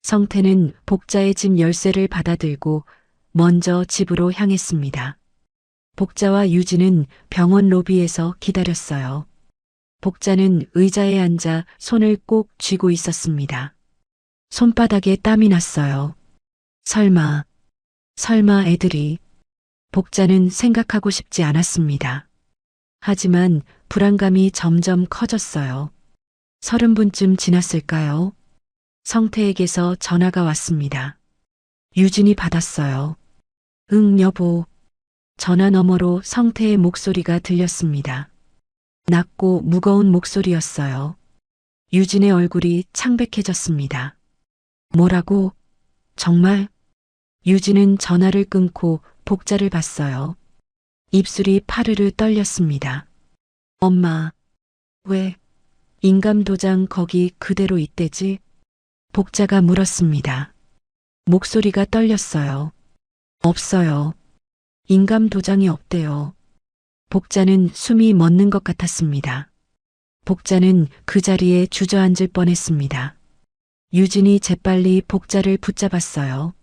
성태는 복자의 집 열쇠를 받아들고 먼저 집으로 향했습니다. 복자와 유진은 병원 로비에서 기다렸어요. 복자는 의자에 앉아 손을 꼭 쥐고 있었습니다. 손바닥에 땀이 났어요. 설마 애들이. 복자는 생각하고 싶지 않았습니다. 하지만 불안감이 점점 커졌어요. 30분쯤 지났을까요? 성태에게서 전화가 왔습니다. 유진이 받았어요. 응, 여보. 전화 너머로 성태의 목소리가 들렸습니다. 낮고 무거운 목소리였어요. 유진의 얼굴이 창백해졌습니다. 뭐라고? 정말? 유진은 전화를 끊고 복자를 봤어요. 입술이 파르르 떨렸습니다. 엄마, 왜? 인감 도장 거기 그대로 있대지? 복자가 물었습니다. 목소리가 떨렸어요. 없어요. 인감 도장이 없대요. 복자는 숨이 멎는 것 같았습니다. 복자는 그 자리에 주저앉을 뻔했습니다. 유진이 재빨리 복자를 붙잡았어요.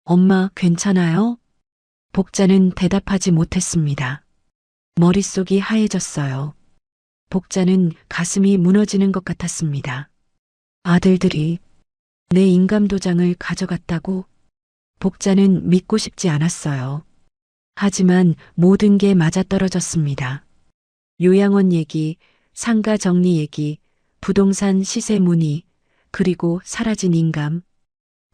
엄마, 괜찮아요? 복자는 대답하지 못했습니다. 머릿속이 하얘졌어요. 복자는 가슴이 무너지는 것 같았습니다. 아들들이 내 인감 도장을 가져갔다고? 복자는 믿고 싶지 않았어요. 하지만 모든 게 맞아떨어졌습니다. 요양원 얘기, 상가 정리 얘기, 부동산 시세 문의, 그리고 사라진 인감.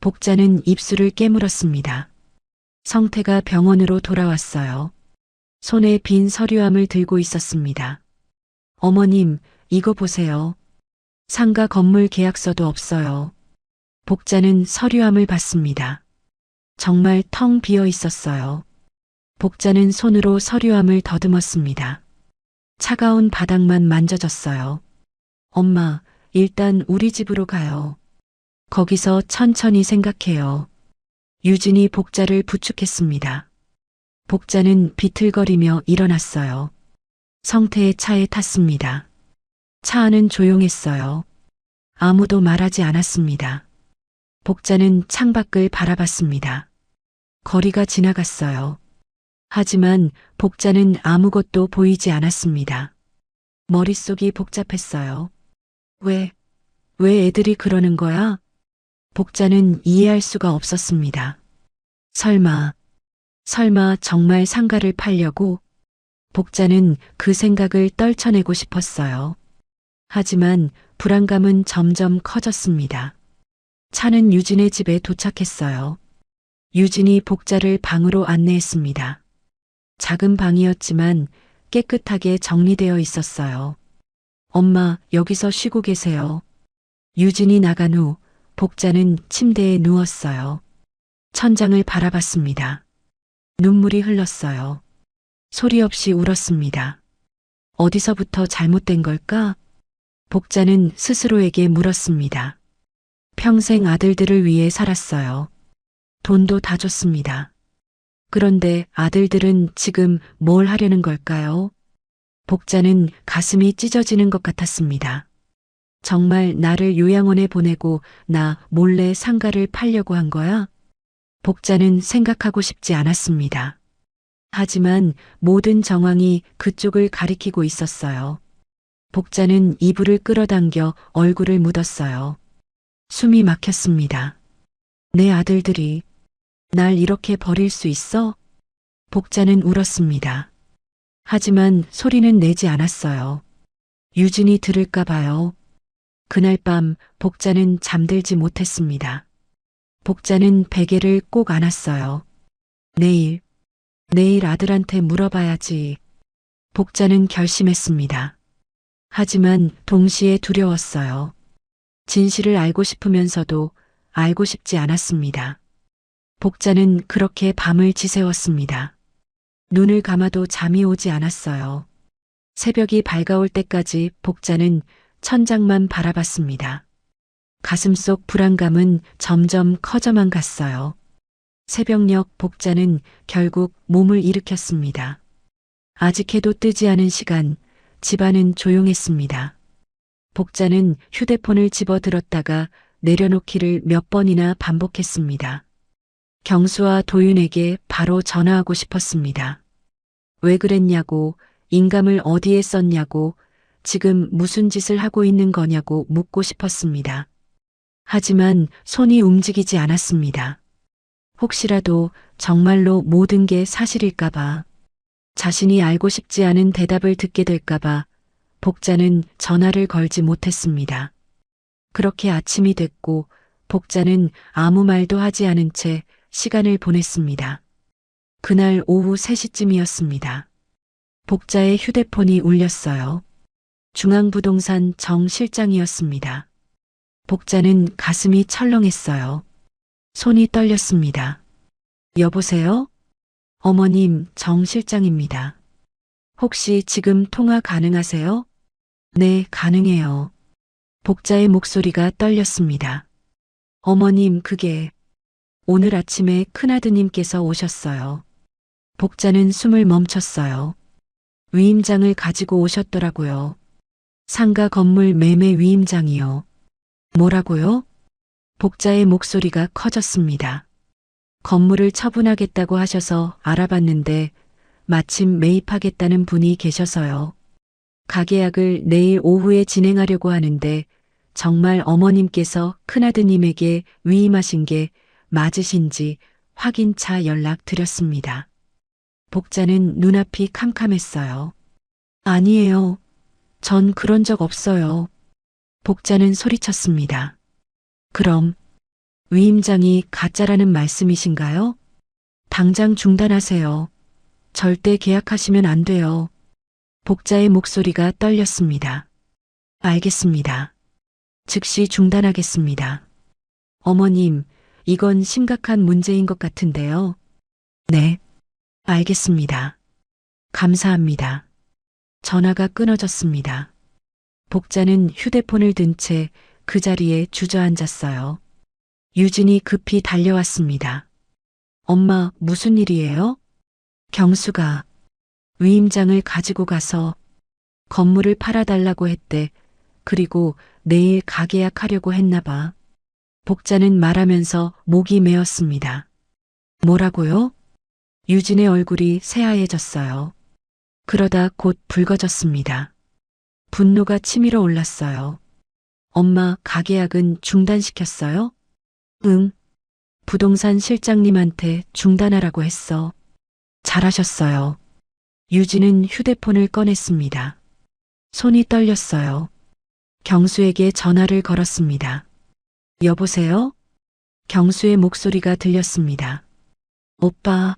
복자는 입술을 깨물었습니다. 성태가 병원으로 돌아왔어요. 손에 빈 서류함을 들고 있었습니다. 어머님, 이거 보세요. 상가 건물 계약서도 없어요. 복자는 서류함을 봤습니다. 정말 텅 비어 있었어요. 복자는 손으로 서류함을 더듬었습니다. 차가운 바닥만 만져졌어요. 엄마, 일단 우리 집으로 가요. 거기서 천천히 생각해요. 유진이 복자를 부축했습니다. 복자는 비틀거리며 일어났어요. 성태의 차에 탔습니다. 차 안은 조용했어요. 아무도 말하지 않았습니다. 복자는 창밖을 바라봤습니다. 거리가 지나갔어요. 하지만 복자는 아무것도 보이지 않았습니다. 머릿속이 복잡했어요. 왜 애들이 그러는 거야? 복자는 이해할 수가 없었습니다. 설마 정말 상가를 팔려고? 복자는 그 생각을 떨쳐내고 싶었어요. 하지만 불안감은 점점 커졌습니다. 차는 유진의 집에 도착했어요. 유진이 복자를 방으로 안내했습니다. 작은 방이었지만 깨끗하게 정리되어 있었어요. 엄마, 여기서 쉬고 계세요. 유진이 나간 후 복자는 침대에 누웠어요. 천장을 바라봤습니다. 눈물이 흘렀어요. 소리 없이 울었습니다. 어디서부터 잘못된 걸까? 복자는 스스로에게 물었습니다. 평생 아들들을 위해 살았어요. 돈도 다 줬습니다. 그런데 아들들은 지금 뭘 하려는 걸까요? 복자는 가슴이 찢어지는 것 같았습니다. 정말 나를 요양원에 보내고 나 몰래 상가를 팔려고 한 거야? 복자는 생각하고 싶지 않았습니다. 하지만 모든 정황이 그쪽을 가리키고 있었어요. 복자는 이불을 끌어당겨 얼굴을 묻었어요. 숨이 막혔습니다. 내 아들들이 날 이렇게 버릴 수 있어? 복자는 울었습니다. 하지만 소리는 내지 않았어요. 유진이 들을까 봐요. 그날 밤 복자는 잠들지 못했습니다. 복자는 베개를 꼭 안았어요. 내일 아들한테 물어봐야지. 복자는 결심했습니다. 하지만 동시에 두려웠어요. 진실을 알고 싶으면서도 알고 싶지 않았습니다. 복자는 그렇게 밤을 지새웠습니다. 눈을 감아도 잠이 오지 않았어요. 새벽이 밝아올 때까지 복자는 천장만 바라봤습니다. 가슴속 불안감은 점점 커져만 갔어요. 새벽녘 복자는 결국 몸을 일으켰습니다. 아직 해도 뜨지 않은 시간, 집안은 조용했습니다. 복자는 휴대폰을 집어들었다가 내려놓기를 몇 번이나 반복했습니다. 경수와 도윤에게 바로 전화하고 싶었습니다. 왜 그랬냐고, 인감을 어디에 썼냐고, 지금 무슨 짓을 하고 있는 거냐고 묻고 싶었습니다. 하지만 손이 움직이지 않았습니다. 혹시라도 정말로 모든 게 사실일까봐, 자신이 알고 싶지 않은 대답을 듣게 될까봐 복자는 전화를 걸지 못했습니다. 그렇게 아침이 됐고 복자는 아무 말도 하지 않은 채 시간을 보냈습니다. 그날 오후 3시쯤이었습니다. 복자의 휴대폰이 울렸어요. 중앙부동산 정 실장이었습니다. 복자는 가슴이 철렁했어요. 손이 떨렸습니다. 여보세요? 어머님, 정 실장입니다. 혹시 지금 통화 가능하세요? 네, 가능해요. 복자의 목소리가 떨렸습니다. 어머님, 그게 오늘 아침에 큰아드님께서 오셨어요. 복자는 숨을 멈췄어요. 위임장을 가지고 오셨더라고요. 상가 건물 매매 위임장이요. 뭐라고요? 복자의 목소리가 커졌습니다. 건물을 처분하겠다고 하셔서 알아봤는데 마침 매입하겠다는 분이 계셔서요. 가계약을 내일 오후에 진행하려고 하는데 정말 어머님께서 큰아드님에게 위임하신 게 맞으신지 확인차 연락드렸습니다. 복자는 눈앞이 캄캄했어요. 아니에요. 전 그런 적 없어요. 복자는 소리쳤습니다. 그럼 위임장이 가짜라는 말씀이신가요? 당장 중단하세요. 절대 계약하시면 안 돼요. 복자의 목소리가 떨렸습니다. 알겠습니다. 즉시 중단하겠습니다. 어머님, 이건 심각한 문제인 것 같은데요. 네, 알겠습니다. 감사합니다. 전화가 끊어졌습니다. 복자는 휴대폰을 든 채 그 자리에 주저앉았어요. 유진이 급히 달려왔습니다. 엄마, 무슨 일이에요? 경수가 위임장을 가지고 가서 건물을 팔아달라고 했대. 그리고 내일 가계약하려고 했나 봐. 복자는 말하면서 목이 메었습니다. 뭐라고요? 유진의 얼굴이 새하얘졌어요. 그러다 곧 붉어졌습니다. 분노가 치밀어 올랐어요. 엄마, 가계약은 중단시켰어요? 응. 부동산 실장님한테 중단하라고 했어. 잘하셨어요. 유진은 휴대폰을 꺼냈습니다. 손이 떨렸어요. 경수에게 전화를 걸었습니다. 여보세요? 경수의 목소리가 들렸습니다. 오빠.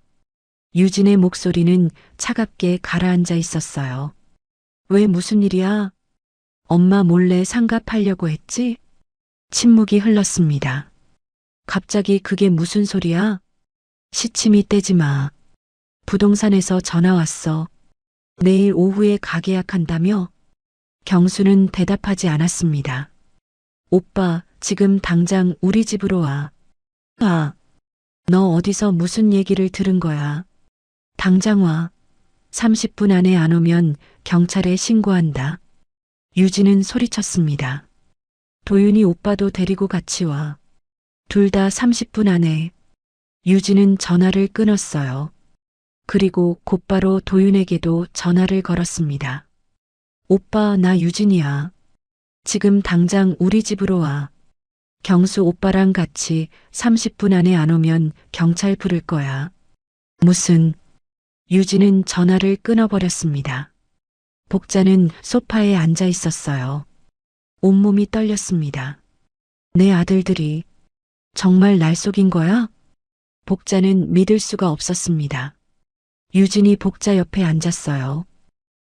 유진의 목소리는 차갑게 가라앉아 있었어요. 왜 무슨 일이야? 엄마 몰래 상가 팔려고 했지? 침묵이 흘렀습니다. 갑자기 그게 무슨 소리야? 시침이 떼지 마. 부동산에서 전화 왔어. 내일 오후에 가계약한다며? 경수는 대답하지 않았습니다. 오빠, 지금 당장 우리 집으로 와. 아, 너 어디서 무슨 얘기를 들은 거야? 당장 와. 30분 안에 안 오면 경찰에 신고한다. 유진은 소리쳤습니다. 도윤이 오빠도 데리고 같이 와. 둘 다 30분 안에. 유진은 전화를 끊었어요. 그리고 곧바로 도윤에게도 전화를 걸었습니다. 오빠, 나 유진이야. 지금 당장 우리 집으로 와. 경수 오빠랑 같이 30분 안에 안 오면 경찰 부를 거야. 무슨? 유진은 전화를 끊어버렸습니다. 복자는 소파에 앉아 있었어요. 온몸이 떨렸습니다. 내 아들들이 정말 날 속인 거야? 복자는 믿을 수가 없었습니다. 유진이 복자 옆에 앉았어요.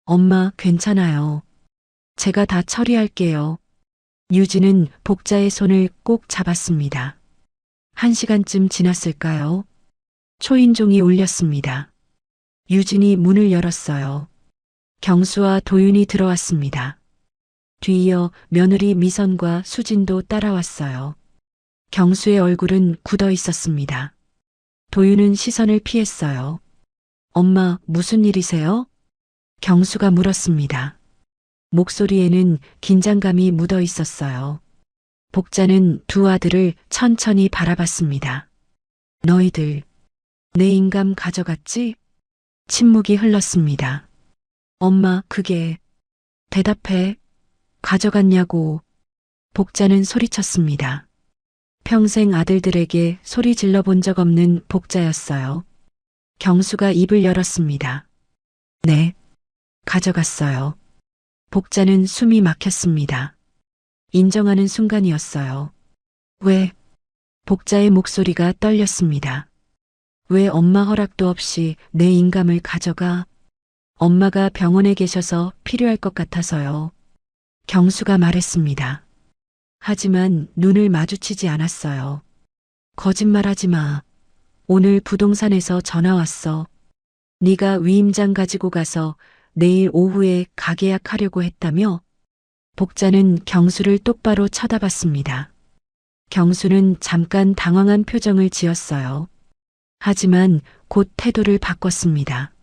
엄마, 괜찮아요. 제가 다 처리할게요. 유진은 복자의 손을 꼭 잡았습니다. 1시간쯤 지났을까요? 초인종이 울렸습니다. 유진이 문을 열었어요. 경수와 도윤이 들어왔습니다. 뒤이어 며느리 미선과 수진도 따라왔어요. 경수의 얼굴은 굳어 있었습니다. 도윤은 시선을 피했어요. 엄마, 무슨 일이세요? 경수가 물었습니다. 목소리에는 긴장감이 묻어 있었어요. 복자는 두 아들을 천천히 바라봤습니다. 너희들, 내 인감 가져갔지? 침묵이 흘렀습니다. 엄마, 그게... 대답해. 가져갔냐고. 복자는 소리쳤습니다. 평생 아들들에게 소리 질러본 적 없는 복자였어요. 경수가 입을 열었습니다. 네, 가져갔어요. 복자는 숨이 막혔습니다. 인정하는 순간이었어요. 왜? 복자의 목소리가 떨렸습니다. 왜 엄마 허락도 없이 내 인감을 가져가? 엄마가 병원에 계셔서 필요할 것 같아서요. 경수가 말했습니다. 하지만 눈을 마주치지 않았어요. 거짓말하지 마. 오늘 부동산에서 전화 왔어. 네가 위임장 가지고 가서 내일 오후에 가계약하려고 했다며? 복자는 경수를 똑바로 쳐다봤습니다. 경수는 잠깐 당황한 표정을 지었어요. 하지만 곧 태도를 바꿨습니다.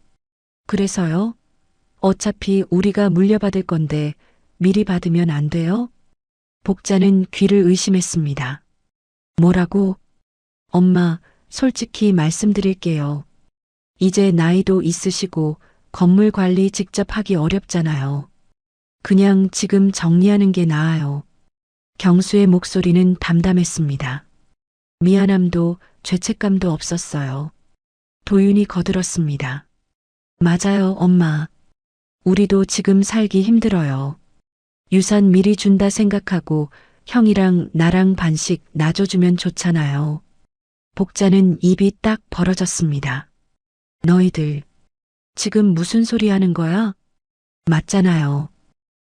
그래서요? 어차피 우리가 물려받을 건데 미리 받으면 안 돼요? 복자는 귀를 의심했습니다. 뭐라고? 엄마, 솔직히 말씀드릴게요. 이제 나이도 있으시고 건물 관리 직접 하기 어렵잖아요. 그냥 지금 정리하는 게 나아요. 경수의 목소리는 담담했습니다. 미안함도 죄책감도 없었어요. 도윤이 거들었습니다. 맞아요, 엄마. 우리도 지금 살기 힘들어요. 유산 미리 준다 생각하고 형이랑 나랑 반씩 나눠주면 좋잖아요. 복자는 입이 딱 벌어졌습니다. 너희들, 지금 무슨 소리 하는 거야? 맞잖아요.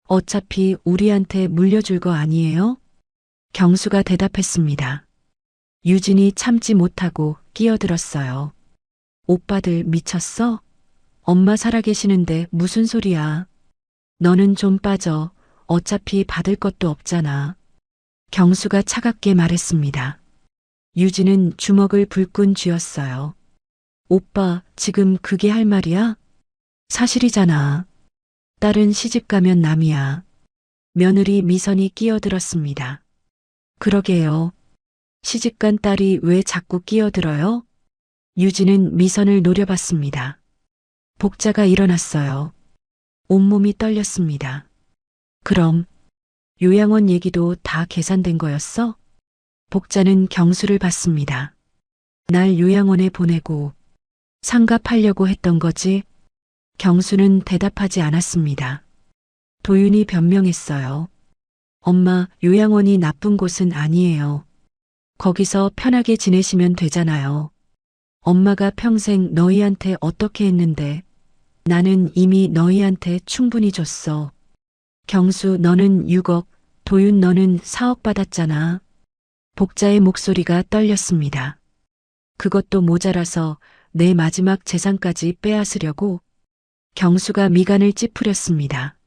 어차피 우리한테 물려줄 거 아니에요? 경수가 대답했습니다. 유진이 참지 못하고 끼어들었어요. 오빠들 미쳤어? 엄마 살아계시는데 무슨 소리야? 너는 좀 빠져. 어차피 받을 것도 없잖아. 경수가 차갑게 말했습니다. 유진은 주먹을 불끈 쥐었어요. 오빠, 지금 그게 할 말이야? 사실이잖아. 딸은 시집 가면 남이야. 며느리 미선이 끼어들었습니다. 그러게요. 시집간 딸이 왜 자꾸 끼어들어요? 유진은 미선을 노려봤습니다. 복자가 일어났어요. 온몸이 떨렸습니다. 그럼 요양원 얘기도 다 계산된 거였어? 복자는 경수를 봤습니다. 날 요양원에 보내고 상갑하려고 했던 거지? 경수는 대답하지 않았습니다. 도윤이 변명했어요. 엄마, 요양원이 나쁜 곳은 아니에요. 거기서 편하게 지내시면 되잖아요. 엄마가 평생 너희한테 어떻게 했는데 나는 이미 너희한테 충분히 줬어. 경수, 너는 6억, 도윤 너는 4억 받았잖아. 복자의 목소리가 떨렸습니다. 그것도 모자라서 내 마지막 재산까지 빼앗으려고? 경수가 미간을 찌푸렸습니다.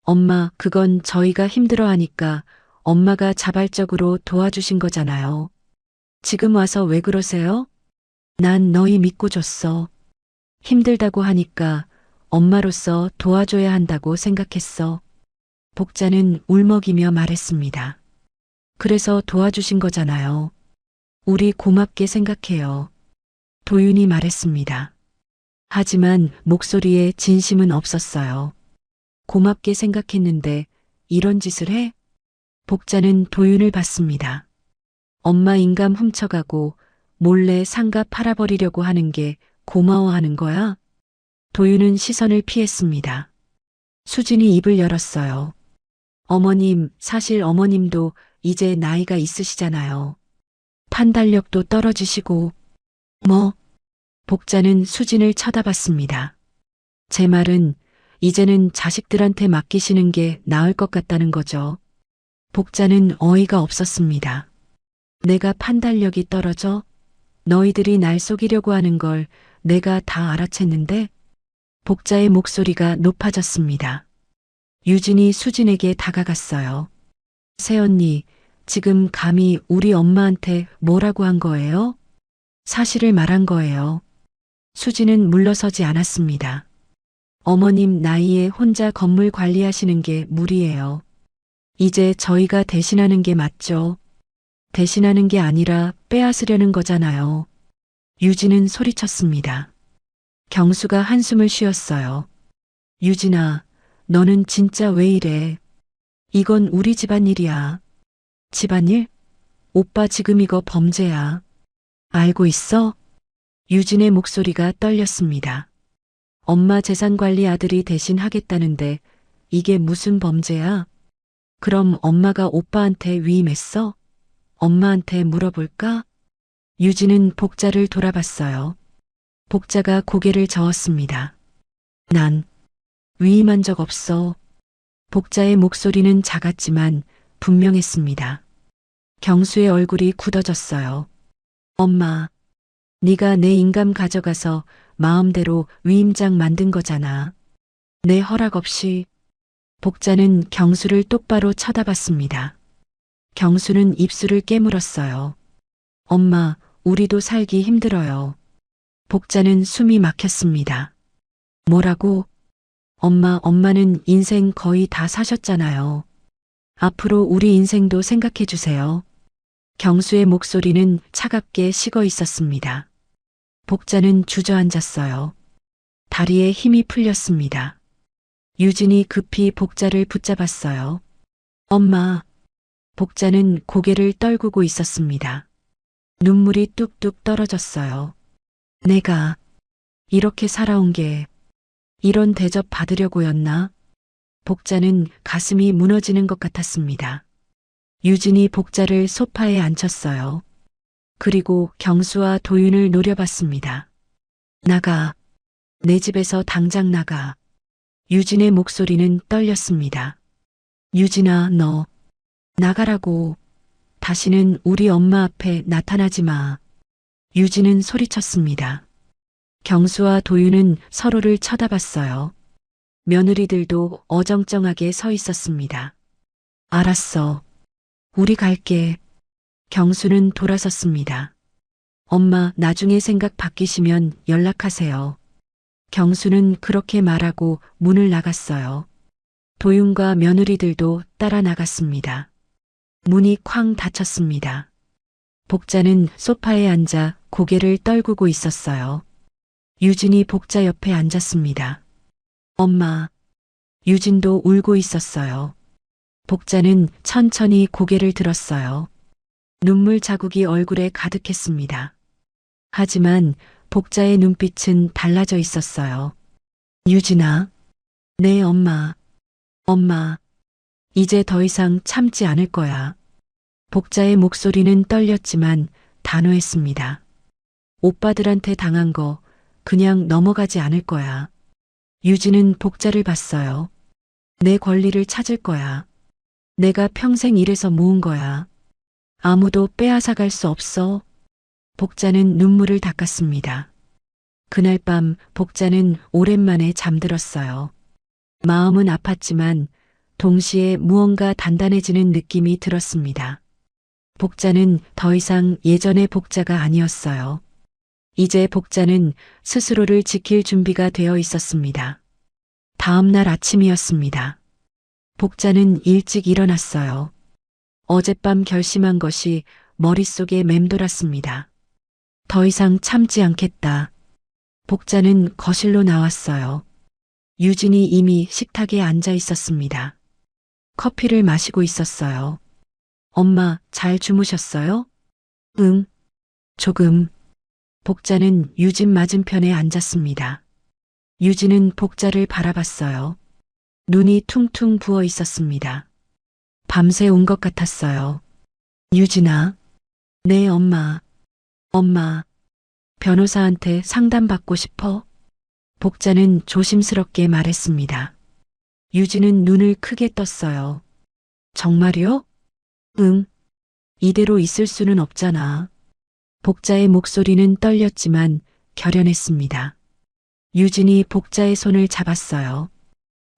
엄마, 그건 저희가 힘들어하니까 엄마가 자발적으로 도와주신 거잖아요. 지금 와서 왜 그러세요? 난 너희 믿고 줬어. 힘들다고 하니까 엄마로서 도와줘야 한다고 생각했어. 복자는 울먹이며 말했습니다. 그래서 도와주신 거잖아요. 우리 고맙게 생각해요. 도윤이 말했습니다. 하지만 목소리에 진심은 없었어요. 고맙게 생각했는데 이런 짓을 해? 복자는 도윤을 봤습니다. 엄마 인감 훔쳐가고 몰래 상가 팔아버리려고 하는 게 고마워하는 거야? 도윤은 시선을 피했습니다. 수진이 입을 열었어요. 어머님, 사실 어머님도 이제 나이가 있으시잖아요. 판단력도 떨어지시고. 뭐? 복자는 수진을 쳐다봤습니다. 제 말은 이제는 자식들한테 맡기시는 게 나을 것 같다는 거죠. 복자는 어이가 없었습니다. 내가 판단력이 떨어져? 너희들이 날 속이려고 하는 걸 내가 다 알아챘는데? 복자의 목소리가 높아졌습니다. 유진이 수진에게 다가갔어요. 새언니, 지금 감히 우리 엄마한테 뭐라고 한 거예요? 사실을 말한 거예요. 수진은 물러서지 않았습니다. 어머님 나이에 혼자 건물 관리하시는 게 무리예요. 이제 저희가 대신하는 게 맞죠. 대신하는 게 아니라 빼앗으려는 거잖아요. 유진은 소리쳤습니다. 경수가 한숨을 쉬었어요. 유진아, 너는 진짜 왜 이래? 이건 우리 집안일이야. 집안일? 오빠 지금 이거 범죄야. 알고 있어? 유진의 목소리가 떨렸습니다. 엄마 재산 관리 아들이 대신 하겠다는데 이게 무슨 범죄야? 그럼 엄마가 오빠한테 위임했어? 엄마한테 물어볼까? 유진은 복자를 돌아봤어요. 복자가 고개를 저었습니다. 난 위임한 적 없어. 복자의 목소리는 작았지만 분명했습니다. 경수의 얼굴이 굳어졌어요. 엄마, 네가 내 인감 가져가서 마음대로 위임장 만든 거잖아. 내 허락 없이. 복자는 경수를 똑바로 쳐다봤습니다. 경수는 입술을 깨물었어요. 엄마, 우리도 살기 힘들어요. 복자는 숨이 막혔습니다. 뭐라고? 엄마는 인생 거의 다 사셨잖아요. 앞으로 우리 인생도 생각해 주세요. 경수의 목소리는 차갑게 식어 있었습니다. 복자는 주저앉았어요. 다리에 힘이 풀렸습니다. 유진이 급히 복자를 붙잡았어요. 엄마. 복자는 고개를 떨구고 있었습니다. 눈물이 뚝뚝 떨어졌어요. 내가 이렇게 살아온 게 이런 대접 받으려고였나? 복자는 가슴이 무너지는 것 같았습니다. 유진이 복자를 소파에 앉혔어요. 그리고 경수와 도윤을 노려봤습니다. 나가. 내 집에서 당장 나가. 유진의 목소리는 떨렸습니다. 유진아, 너 나가라고. 다시는 우리 엄마 앞에 나타나지 마. 유진은 소리쳤습니다. 경수와 도윤은 서로를 쳐다봤어요. 며느리들도 어정쩡하게 서 있었습니다. 알았어. 우리 갈게. 경수는 돌아섰습니다. 엄마, 나중에 생각 바뀌시면 연락하세요. 경수는 그렇게 말하고 문을 나갔어요. 도윤과 며느리들도 따라 나갔습니다. 문이 쾅 닫혔습니다. 복자는 소파에 앉아 고개를 떨구고 있었어요. 유진이 복자 옆에 앉았습니다. 엄마. 유진도 울고 있었어요. 복자는 천천히 고개를 들었어요. 눈물 자국이 얼굴에 가득했습니다. 하지만 복자의 눈빛은 달라져 있었어요. 유진아. 네, 엄마. 엄마. 이제 더 이상 참지 않을 거야. 복자의 목소리는 떨렸지만 단호했습니다. 오빠들한테 당한 거 그냥 넘어가지 않을 거야. 유진은 복자를 봤어요. 내 권리를 찾을 거야. 내가 평생 일해서 모은 거야. 아무도 빼앗아갈 수 없어. 복자는 눈물을 닦았습니다. 그날 밤 복자는 오랜만에 잠들었어요. 마음은 아팠지만 동시에 무언가 단단해지는 느낌이 들었습니다. 복자는 더 이상 예전의 복자가 아니었어요. 이제 복자는 스스로를 지킬 준비가 되어 있었습니다. 다음 날 아침이었습니다. 복자는 일찍 일어났어요. 어젯밤 결심한 것이 머릿속에 맴돌았습니다. 더 이상 참지 않겠다. 복자는 거실로 나왔어요. 유진이 이미 식탁에 앉아 있었습니다. 커피를 마시고 있었어요. 엄마, 잘 주무셨어요? 응, 조금. 복자는 유진 맞은편에 앉았습니다. 유진은 복자를 바라봤어요. 눈이 퉁퉁 부어 있었습니다. 밤새 온 것 같았어요. 유진아. 네, 엄마. 엄마. 변호사한테 상담받고 싶어? 복자는 조심스럽게 말했습니다. 유진은 눈을 크게 떴어요. 정말요? 응. 이대로 있을 수는 없잖아. 복자의 목소리는 떨렸지만 결연했습니다. 유진이 복자의 손을 잡았어요.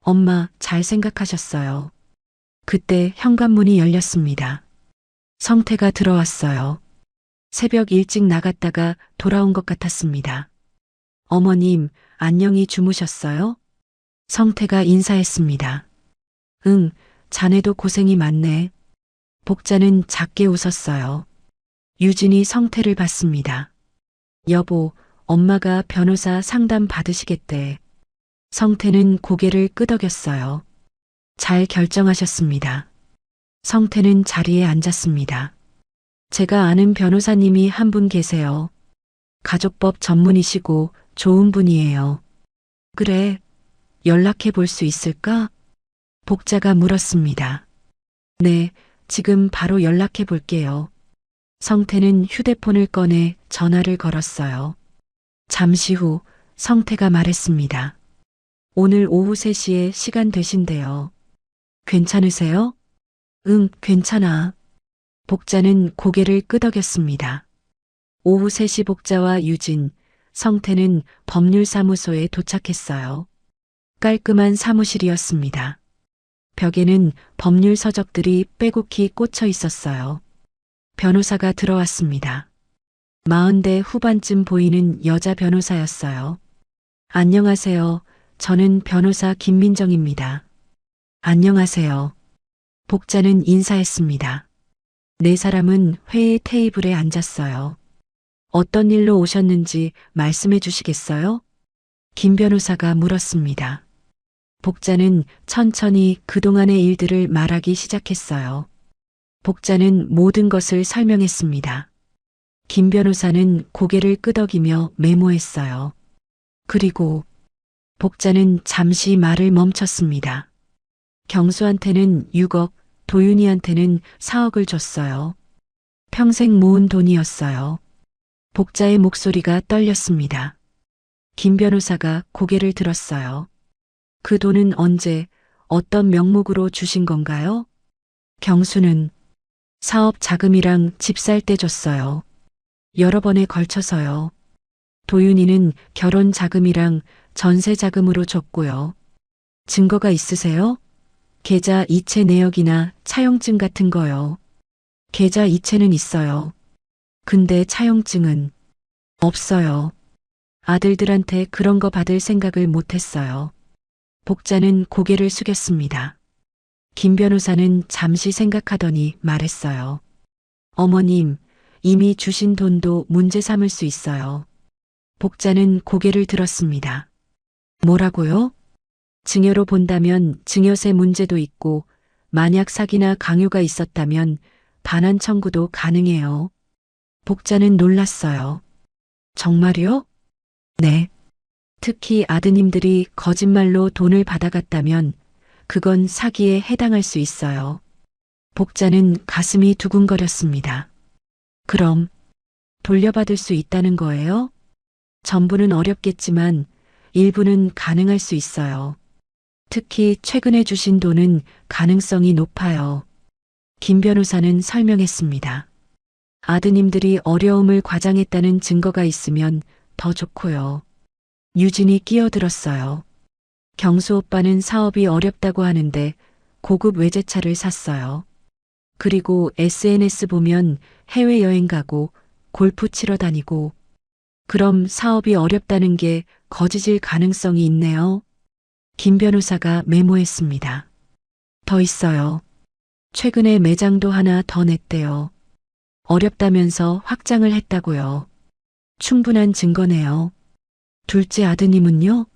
엄마, 잘 생각하셨어요. 그때 현관문이 열렸습니다. 성태가 들어왔어요. 새벽 일찍 나갔다가 돌아온 것 같았습니다. 어머님, 안녕히 주무셨어요? 성태가 인사했습니다. 응, 자네도 고생이 많네. 복자는 작게 웃었어요. 유진이 성태를 봤습니다. 여보, 엄마가 변호사 상담 받으시겠대. 성태는 고개를 끄덕였어요. 잘 결정하셨습니다. 성태는 자리에 앉았습니다. 제가 아는 변호사님이 한 분 계세요. 가족법 전문이시고 좋은 분이에요. 그래, 연락해 볼 수 있을까? 복자가 물었습니다. 네, 지금 바로 연락해 볼게요. 성태는 휴대폰을 꺼내 전화를 걸었어요. 잠시 후 성태가 말했습니다. 오늘 오후 3시에 시간 되신대요. 괜찮으세요? 응, 괜찮아. 복자는 고개를 끄덕였습니다. 오후 3시 복자와 유진, 성태는 법률사무소에 도착했어요. 깔끔한 사무실이었습니다. 벽에는 법률 서적들이 빼곡히 꽂혀 있었어요. 변호사가 들어왔습니다. 40대 후반쯤 보이는 여자 변호사였어요. 안녕하세요. 저는 변호사 김민정입니다. 안녕하세요. 복자는 인사했습니다. 네 사람은 회의 테이블에 앉았어요. 어떤 일로 오셨는지 말씀해 주시겠어요? 김 변호사가 물었습니다. 복자는 천천히 그동안의 일들을 말하기 시작했어요. 복자는 모든 것을 설명했습니다. 김 변호사는 고개를 끄덕이며 메모했어요. 그리고 복자는 잠시 말을 멈췄습니다. 경수한테는 6억, 도윤이한테는 4억을 줬어요. 평생 모은 돈이었어요. 복자의 목소리가 떨렸습니다. 김 변호사가 고개를 들었어요. 그 돈은 언제, 어떤 명목으로 주신 건가요? 경수는 사업 자금이랑 집 살 때 줬어요. 여러 번에 걸쳐서요. 도윤이는 결혼 자금이랑 전세 자금으로 줬고요. 증거가 있으세요? 계좌 이체 내역이나 차용증 같은 거요. 계좌 이체는 있어요. 근데 차용증은 없어요. 아들들한테 그런 거 받을 생각을 못 했어요. 복자는 고개를 숙였습니다. 김 변호사는 잠시 생각하더니 말했어요. 어머님, 이미 주신 돈도 문제 삼을 수 있어요. 복자는 고개를 들었습니다. 뭐라고요? 증여로 본다면 증여세 문제도 있고 만약 사기나 강요가 있었다면 반환 청구도 가능해요. 복자는 놀랐어요. 정말요? 네. 특히 아드님들이 거짓말로 돈을 받아갔다면 그건 사기에 해당할 수 있어요. 복자는 가슴이 두근거렸습니다. 그럼 돌려받을 수 있다는 거예요? 전부는 어렵겠지만 일부는 가능할 수 있어요. 특히 최근에 주신 돈은 가능성이 높아요. 김 변호사는 설명했습니다. 아드님들이 어려움을 과장했다는 증거가 있으면 더 좋고요. 유진이 끼어들었어요. 경수 오빠는 사업이 어렵다고 하는데 고급 외제차를 샀어요. 그리고 SNS 보면 해외여행 가고 골프 치러 다니고 그럼 사업이 어렵다는 게 거짓일 가능성이 있네요. 김 변호사가 메모했습니다. 더 있어요. 최근에 매장도 하나 더 냈대요. 어렵다면서 확장을 했다고요. 충분한 증거네요. 둘째 아드님은요?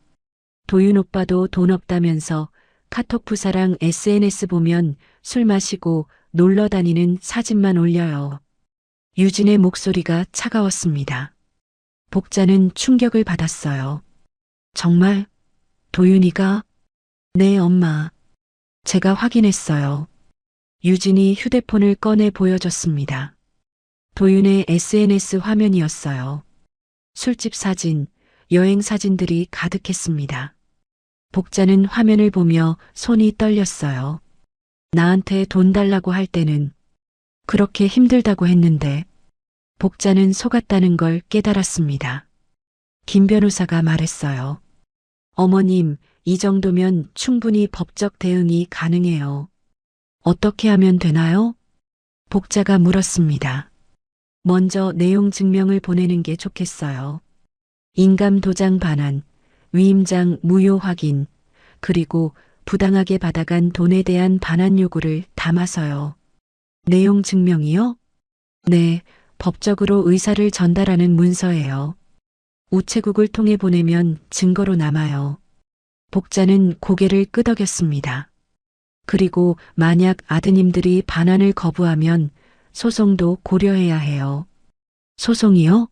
도윤 오빠도 돈 없다면서 카톡 부사랑 SNS 보면 술 마시고 놀러 다니는 사진만 올려요. 유진의 목소리가 차가웠습니다. 복자는 충격을 받았어요. 정말? 도윤이가? 네, 엄마. 제가 확인했어요. 유진이 휴대폰을 꺼내 보여줬습니다. 도윤의 SNS 화면이었어요. 술집 사진, 여행 사진들이 가득했습니다. 복자는 화면을 보며 손이 떨렸어요. 나한테 돈 달라고 할 때는 그렇게 힘들다고 했는데 복자는 속았다는 걸 깨달았습니다. 김 변호사가 말했어요. 어머님, 이 정도면 충분히 법적 대응이 가능해요. 어떻게 하면 되나요? 복자가 물었습니다. 먼저 내용 증명을 보내는 게 좋겠어요. 인감 도장 반환, 위임장 무효 확인, 그리고 부당하게 받아간 돈에 대한 반환 요구를 담아서요. 내용 증명이요? 네, 법적으로 의사를 전달하는 문서예요. 우체국을 통해 보내면 증거로 남아요. 복자는 고개를 끄덕였습니다. 그리고 만약 아드님들이 반환을 거부하면 소송도 고려해야 해요. 소송이요?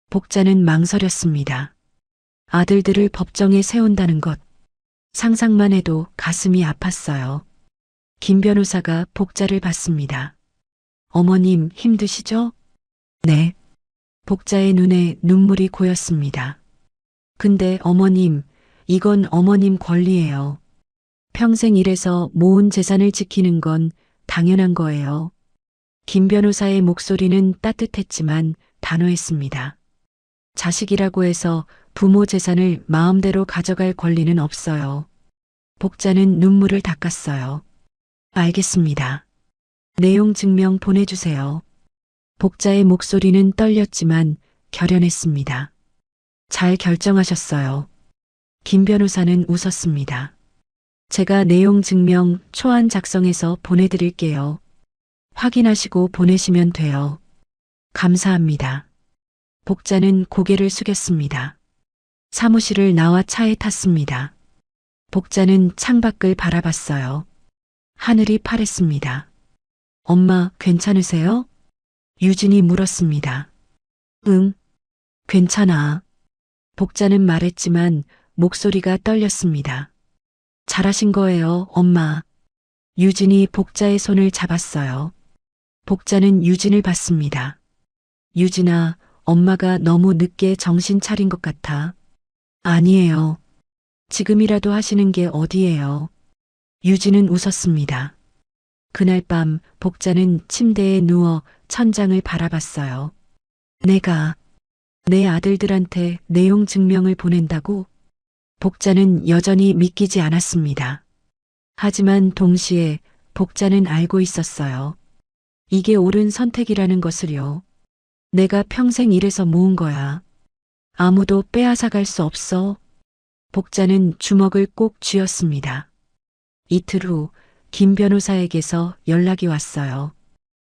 복자는 망설였습니다. 아들들을 법정에 세운다는 것. 상상만 해도 가슴이 아팠어요. 김 변호사가 복자를 봤습니다. 어머님 힘드시죠? 네. 복자의 눈에 눈물이 고였습니다. 근데 어머님, 이건 어머님 권리예요. 평생 일해서 모은 재산을 지키는 건 당연한 거예요. 김 변호사의 목소리는 따뜻했지만 단호했습니다. 자식이라고 해서 부모 재산을 마음대로 가져갈 권리는 없어요. 복자는 눈물을 닦았어요. 알겠습니다. 내용 증명 보내주세요. 복자의 목소리는 떨렸지만 결연했습니다. 잘 결정하셨어요. 김 변호사는 웃었습니다. 제가 내용 증명 초안 작성해서 보내드릴게요. 확인하시고 보내시면 돼요. 감사합니다. 복자는 고개를 숙였습니다. 사무실을 나와 차에 탔습니다. 복자는 창밖을 바라봤어요. 하늘이 파랬습니다. 엄마, 괜찮으세요? 유진이 물었습니다. 응, 괜찮아. 복자는 말했지만 목소리가 떨렸습니다. 잘하신 거예요, 엄마. 유진이 복자의 손을 잡았어요. 복자는 유진을 봤습니다. 유진아, 엄마가 너무 늦게 정신 차린 것 같아. 아니에요. 지금이라도 하시는 게 어디예요. 유진은 웃었습니다. 그날 밤 복자는 침대에 누워 천장을 바라봤어요. 내가 내 아들들한테 내용 증명을 보낸다고? 복자는 여전히 믿기지 않았습니다. 하지만 동시에 복자는 알고 있었어요. 이게 옳은 선택이라는 것을요. 내가 평생 일해서 모은 거야. 아무도 빼앗아갈 수 없어. 복자는 주먹을 꼭 쥐었습니다. 이틀 후 김 변호사에게서 연락이 왔어요.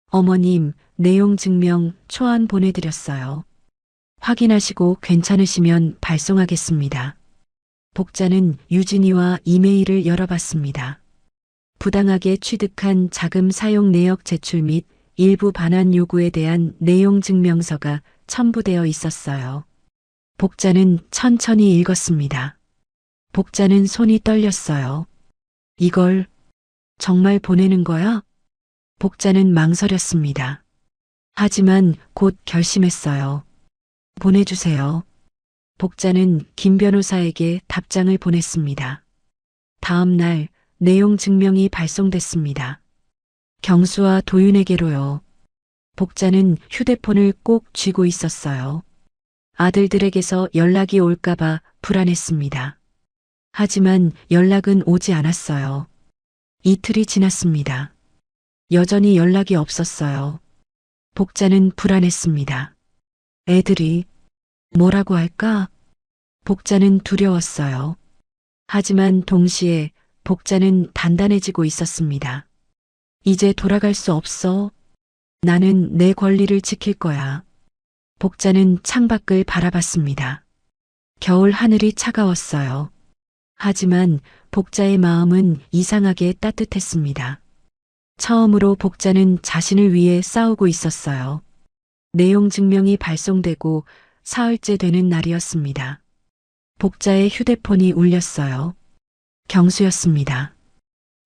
어머님, 내용 증명 초안 보내드렸어요. 확인하시고 괜찮으시면 발송하겠습니다. 복자는 유진이와 이메일을 열어봤습니다. 부당하게 취득한 자금 사용 내역 제출 및 일부 반환 요구에 대한 내용 증명서가 첨부되어 있었어요. 복자는 천천히 읽었습니다. 복자는 손이 떨렸어요. 이걸 정말 보내는 거야? 복자는 망설였습니다. 하지만 곧 결심했어요. 보내주세요. 복자는 김 변호사에게 답장을 보냈습니다. 다음 날 내용 증명이 발송됐습니다. 경수와 도윤에게로요. 복자는 휴대폰을 꼭 쥐고 있었어요. 아들들에게서 연락이 올까봐 불안했습니다. 하지만 연락은 오지 않았어요. 이틀이 지났습니다. 여전히 연락이 없었어요. 복자는 불안했습니다. 애들이 뭐라고 할까? 복자는 두려웠어요. 하지만 동시에 복자는 단단해지고 있었습니다. 이제 돌아갈 수 없어. 나는 내 권리를 지킬 거야. 복자는 창밖을 바라봤습니다. 겨울 하늘이 차가웠어요. 하지만 복자의 마음은 이상하게 따뜻했습니다. 처음으로 복자는 자신을 위해 싸우고 있었어요. 내용 증명이 발송되고 사흘째 되는 날이었습니다. 복자의 휴대폰이 울렸어요. 경수였습니다.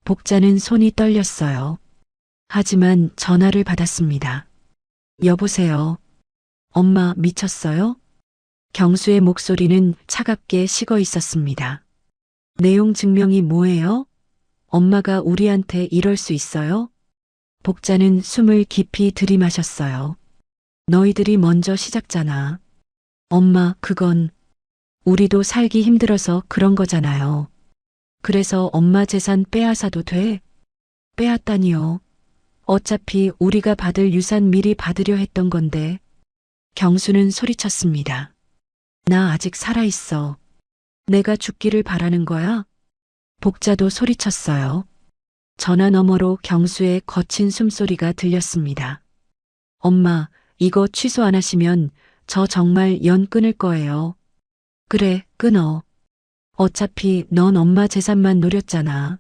복자는 손이 떨렸어요. 하지만 전화를 받았습니다. 여보세요. 엄마 미쳤어요? 경수의 목소리는 차갑게 식어 있었습니다. 내용 증명이 뭐예요? 엄마가 우리한테 이럴 수 있어요? 복자는 숨을 깊이 들이마셨어요. 너희들이 먼저 시작잖아. 엄마, 그건 우리도 살기 힘들어서 그런 거잖아요. 그래서 엄마 재산 빼앗아도 돼? 빼앗다니요. 어차피 우리가 받을 유산 미리 받으려 했던 건데. 경수는 소리쳤습니다. 나 아직 살아있어. 내가 죽기를 바라는 거야? 복자도 소리쳤어요. 전화 너머로 경수의 거친 숨소리가 들렸습니다. 엄마, 이거 취소 안 하시면 저 정말 연 끊을 거예요. 그래, 끊어. 어차피 넌 엄마 재산만 노렸잖아.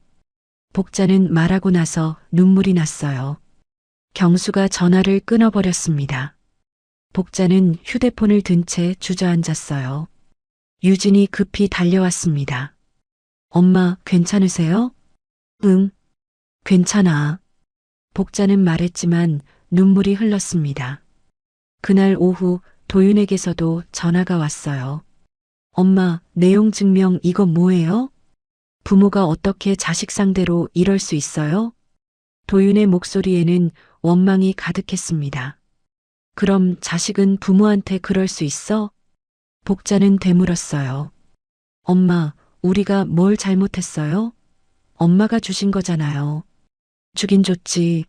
복자는 말하고 나서 눈물이 났어요. 경수가 전화를 끊어버렸습니다. 복자는 휴대폰을 든 채 주저앉았어요. 유진이 급히 달려왔습니다. 엄마, 괜찮으세요? 응, 괜찮아. 복자는 말했지만 눈물이 흘렀습니다. 그날 오후 도윤에게서도 전화가 왔어요. 엄마, 내용 증명 이거 뭐예요? 부모가 어떻게 자식 상대로 이럴 수 있어요? 도윤의 목소리에는 원망이 가득했습니다. 그럼 자식은 부모한테 그럴 수 있어? 복자는 되물었어요. 엄마, 우리가 뭘 잘못했어요? 엄마가 주신 거잖아요. 주긴 줬지.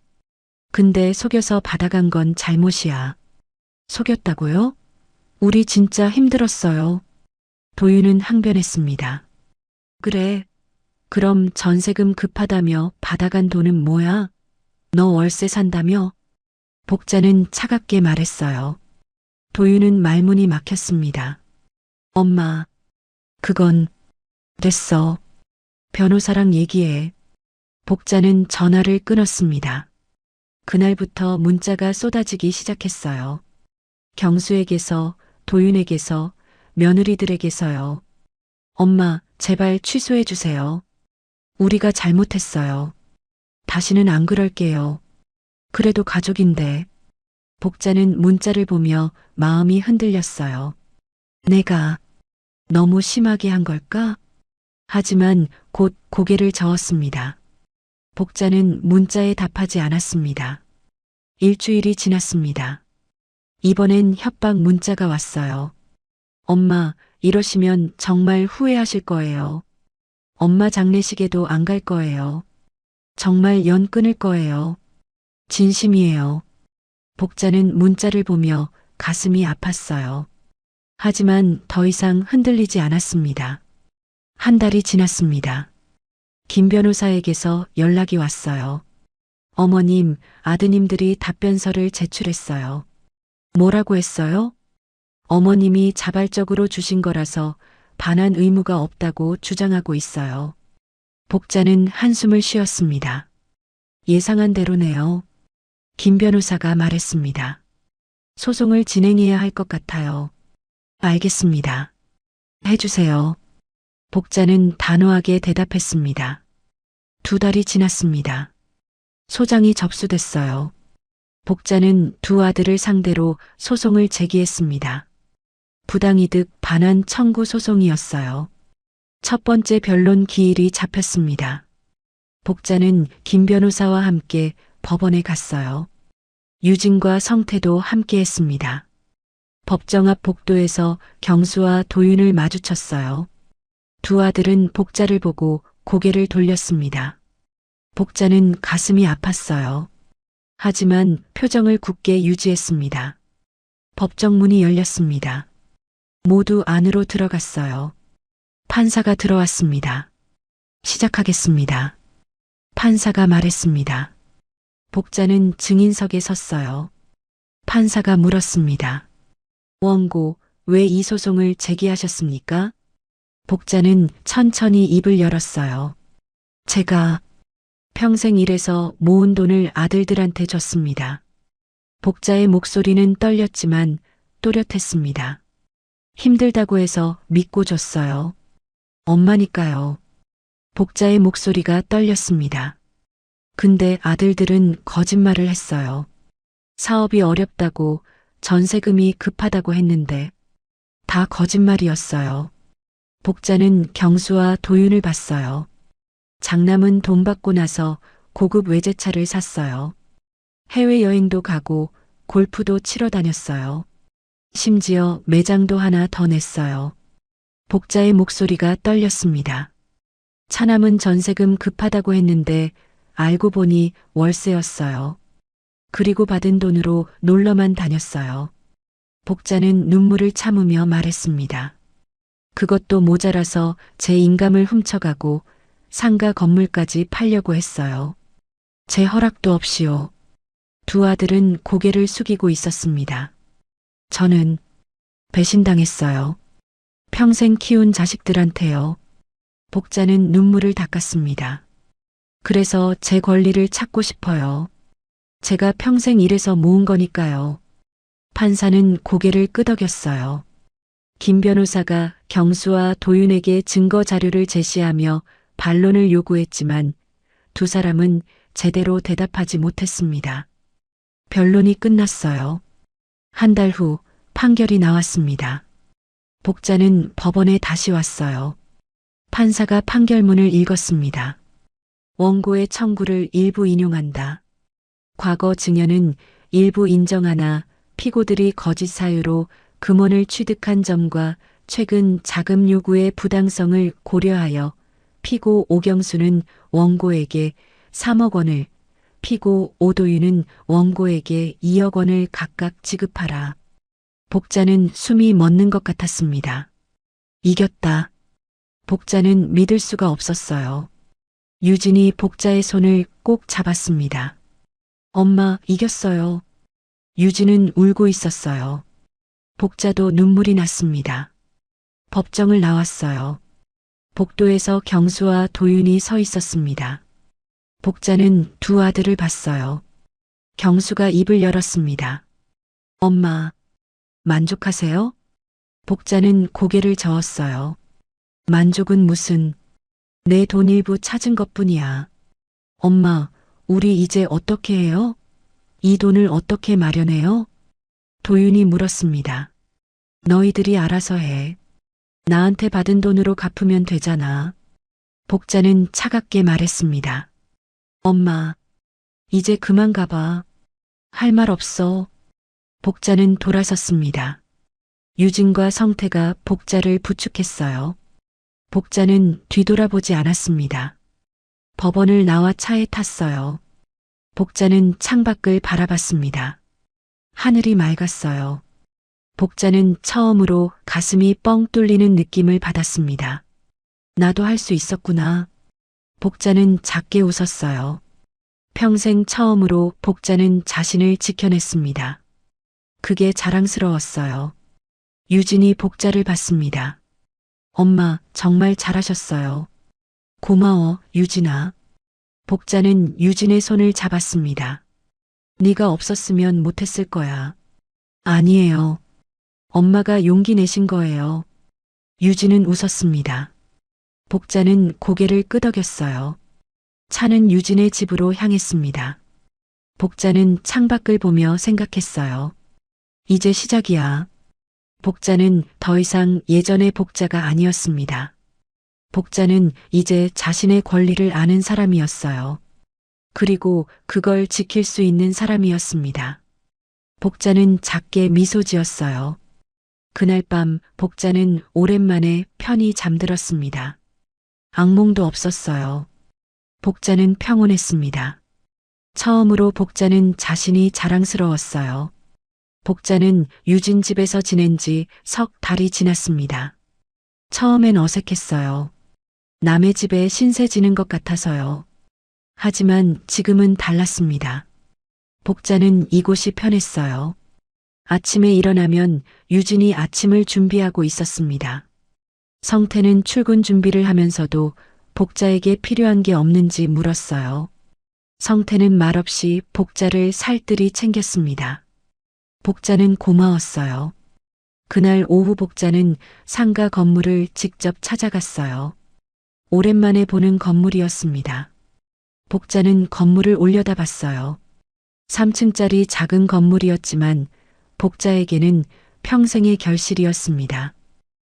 근데 속여서 받아간 건 잘못이야. 속였다고요? 우리 진짜 힘들었어요. 도윤은 항변했습니다. 그래. 그럼 전세금 급하다며 받아간 돈은 뭐야? 너 월세 산다며? 복자는 차갑게 말했어요. 도윤은 말문이 막혔습니다. 엄마, 그건 됐어. 변호사랑 얘기해. 복자는 전화를 끊었습니다. 그날부터 문자가 쏟아지기 시작했어요. 경수에게서, 도윤에게서, 며느리들에게서요. 엄마, 제발 취소해 주세요. 우리가 잘못했어요. 다시는 안 그럴게요. 그래도 가족인데. 복자는 문자를 보며 마음이 흔들렸어요. 내가 너무 심하게 한 걸까? 하지만 곧 고개를 저었습니다. 복자는 문자에 답하지 않았습니다. 일주일이 지났습니다. 이번엔 협박 문자가 왔어요. 엄마, 이러시면 정말 후회하실 거예요. 엄마 장례식에도 안 갈 거예요. 정말 연 끊을 거예요. 진심이에요. 복자는 문자를 보며 가슴이 아팠어요. 하지만 더 이상 흔들리지 않았습니다. 한 달이 지났습니다. 김 변호사에게서 연락이 왔어요. 어머님, 아드님들이 답변서를 제출했어요. 뭐라고 했어요? 어머님이 자발적으로 주신 거라서 반환 의무가 없다고 주장하고 있어요. 복자는 한숨을 쉬었습니다. 예상한 대로네요. 김 변호사가 말했습니다. 소송을 진행해야 할 것 같아요. 알겠습니다. 해주세요. 복자는 단호하게 대답했습니다. 2달이 지났습니다. 소장이 접수됐어요. 복자는 두 아들을 상대로 소송을 제기했습니다. 부당이득 반환 청구 소송이었어요. 첫 번째 변론 기일이 잡혔습니다. 복자는 김 변호사와 함께 법원에 갔어요. 유진과 성태도 함께 했습니다. 법정 앞 복도에서 경수와 도윤을 마주쳤어요. 두 아들은 복자를 보고 고개를 돌렸습니다. 복자는 가슴이 아팠어요. 하지만 표정을 굳게 유지했습니다. 법정 문이 열렸습니다. 모두 안으로 들어갔어요. 판사가 들어왔습니다. 시작하겠습니다. 판사가 말했습니다. 복자는 증인석에 섰어요. 판사가 물었습니다. 원고, 왜 이 소송을 제기하셨습니까? 복자는 천천히 입을 열었어요. 제가 평생 일해서 모은 돈을 아들들한테 줬습니다. 복자의 목소리는 떨렸지만 또렷했습니다. 힘들다고 해서 믿고 줬어요. 엄마니까요. 복자의 목소리가 떨렸습니다. 근데 아들들은 거짓말을 했어요. 사업이 어렵다고, 전세금이 급하다고 했는데 다 거짓말이었어요. 복자는 경수와 도윤을 봤어요. 장남은 돈 받고 나서 고급 외제차를 샀어요. 해외여행도 가고 골프도 치러 다녔어요. 심지어 매장도 하나 더 냈어요. 복자의 목소리가 떨렸습니다. 차남은 전세금 급하다고 했는데 알고 보니 월세였어요. 그리고 받은 돈으로 놀러만 다녔어요. 복자는 눈물을 참으며 말했습니다. 그것도 모자라서 제 인감을 훔쳐가고 상가 건물까지 팔려고 했어요. 제 허락도 없이요. 두 아들은 고개를 숙이고 있었습니다. 저는 배신당했어요. 평생 키운 자식들한테요. 복자는 눈물을 닦았습니다. 그래서 제 권리를 찾고 싶어요. 제가 평생 일해서 모은 거니까요. 판사는 고개를 끄덕였어요. 김 변호사가 경수와 도윤에게 증거 자료를 제시하며 반론을 요구했지만 두 사람은 제대로 대답하지 못했습니다. 변론이 끝났어요. 한 달 후 판결이 나왔습니다. 복자는 법원에 다시 왔어요. 판사가 판결문을 읽었습니다. 원고의 청구를 일부 인용한다. 과거 증언은 일부 인정하나 피고들이 거짓 사유로 금원을 취득한 점과 최근 자금 요구의 부당성을 고려하여 피고 오경수는 원고에게 3억 원을, 피고 오도윤은 원고에게 2억 원을 각각 지급하라. 복자는 숨이 멎는 것 같았습니다. 이겼다. 복자는 믿을 수가 없었어요. 유진이 복자의 손을 꼭 잡았습니다. 엄마, 이겼어요. 유진은 울고 있었어요. 복자도 눈물이 났습니다. 법정을 나왔어요. 복도에서 경수와 도윤이 서 있었습니다. 복자는 두 아들을 봤어요. 경수가 입을 열었습니다. 엄마, 만족하세요? 복자는 고개를 저었어요. 만족은 무슨, 내 돈 일부 찾은 것뿐이야. 엄마, 우리 이제 어떻게 해요? 이 돈을 어떻게 마련해요? 도윤이 물었습니다. 너희들이 알아서 해. 나한테 받은 돈으로 갚으면 되잖아. 복자는 차갑게 말했습니다. 엄마, 이제 그만 가봐. 할 말 없어. 복자는 돌아섰습니다. 유진과 성태가 복자를 부축했어요. 복자는 뒤돌아보지 않았습니다. 법원을 나와 차에 탔어요. 복자는 창밖을 바라봤습니다. 하늘이 맑았어요. 복자는 처음으로 가슴이 뻥 뚫리는 느낌을 받았습니다. 나도 할 수 있었구나. 복자는 작게 웃었어요. 평생 처음으로 복자는 자신을 지켜냈습니다. 그게 자랑스러웠어요. 유진이 복자를 봤습니다. 엄마, 정말 잘하셨어요. 고마워, 유진아. 복자는 유진의 손을 잡았습니다. 네가 없었으면 못했을 거야. 아니에요. 엄마가 용기 내신 거예요. 유진은 웃었습니다. 복자는 고개를 끄덕였어요. 차는 유진의 집으로 향했습니다. 복자는 창밖을 보며 생각했어요. 이제 시작이야. 복자는 더 이상 예전의 복자가 아니었습니다. 복자는 이제 자신의 권리를 아는 사람이었어요. 그리고 그걸 지킬 수 있는 사람이었습니다. 복자는 작게 미소 지었어요. 그날 밤 복자는 오랜만에 편히 잠들었습니다. 악몽도 없었어요. 복자는 평온했습니다. 처음으로 복자는 자신이 자랑스러웠어요. 복자는 유진 집에서 지낸 지 석 달이 지났습니다. 처음엔 어색했어요. 남의 집에 신세 지는 것 같아서요. 하지만 지금은 달랐습니다. 복자는 이곳이 편했어요. 아침에 일어나면 유진이 아침을 준비하고 있었습니다. 성태는 출근 준비를 하면서도 복자에게 필요한 게 없는지 물었어요. 성태는 말없이 복자를 살뜰히 챙겼습니다. 복자는 고마웠어요. 그날 오후 복자는 상가 건물을 직접 찾아갔어요. 오랜만에 보는 건물이었습니다. 복자는 건물을 올려다봤어요. 3층짜리 작은 건물이었지만 복자에게는 평생의 결실이었습니다.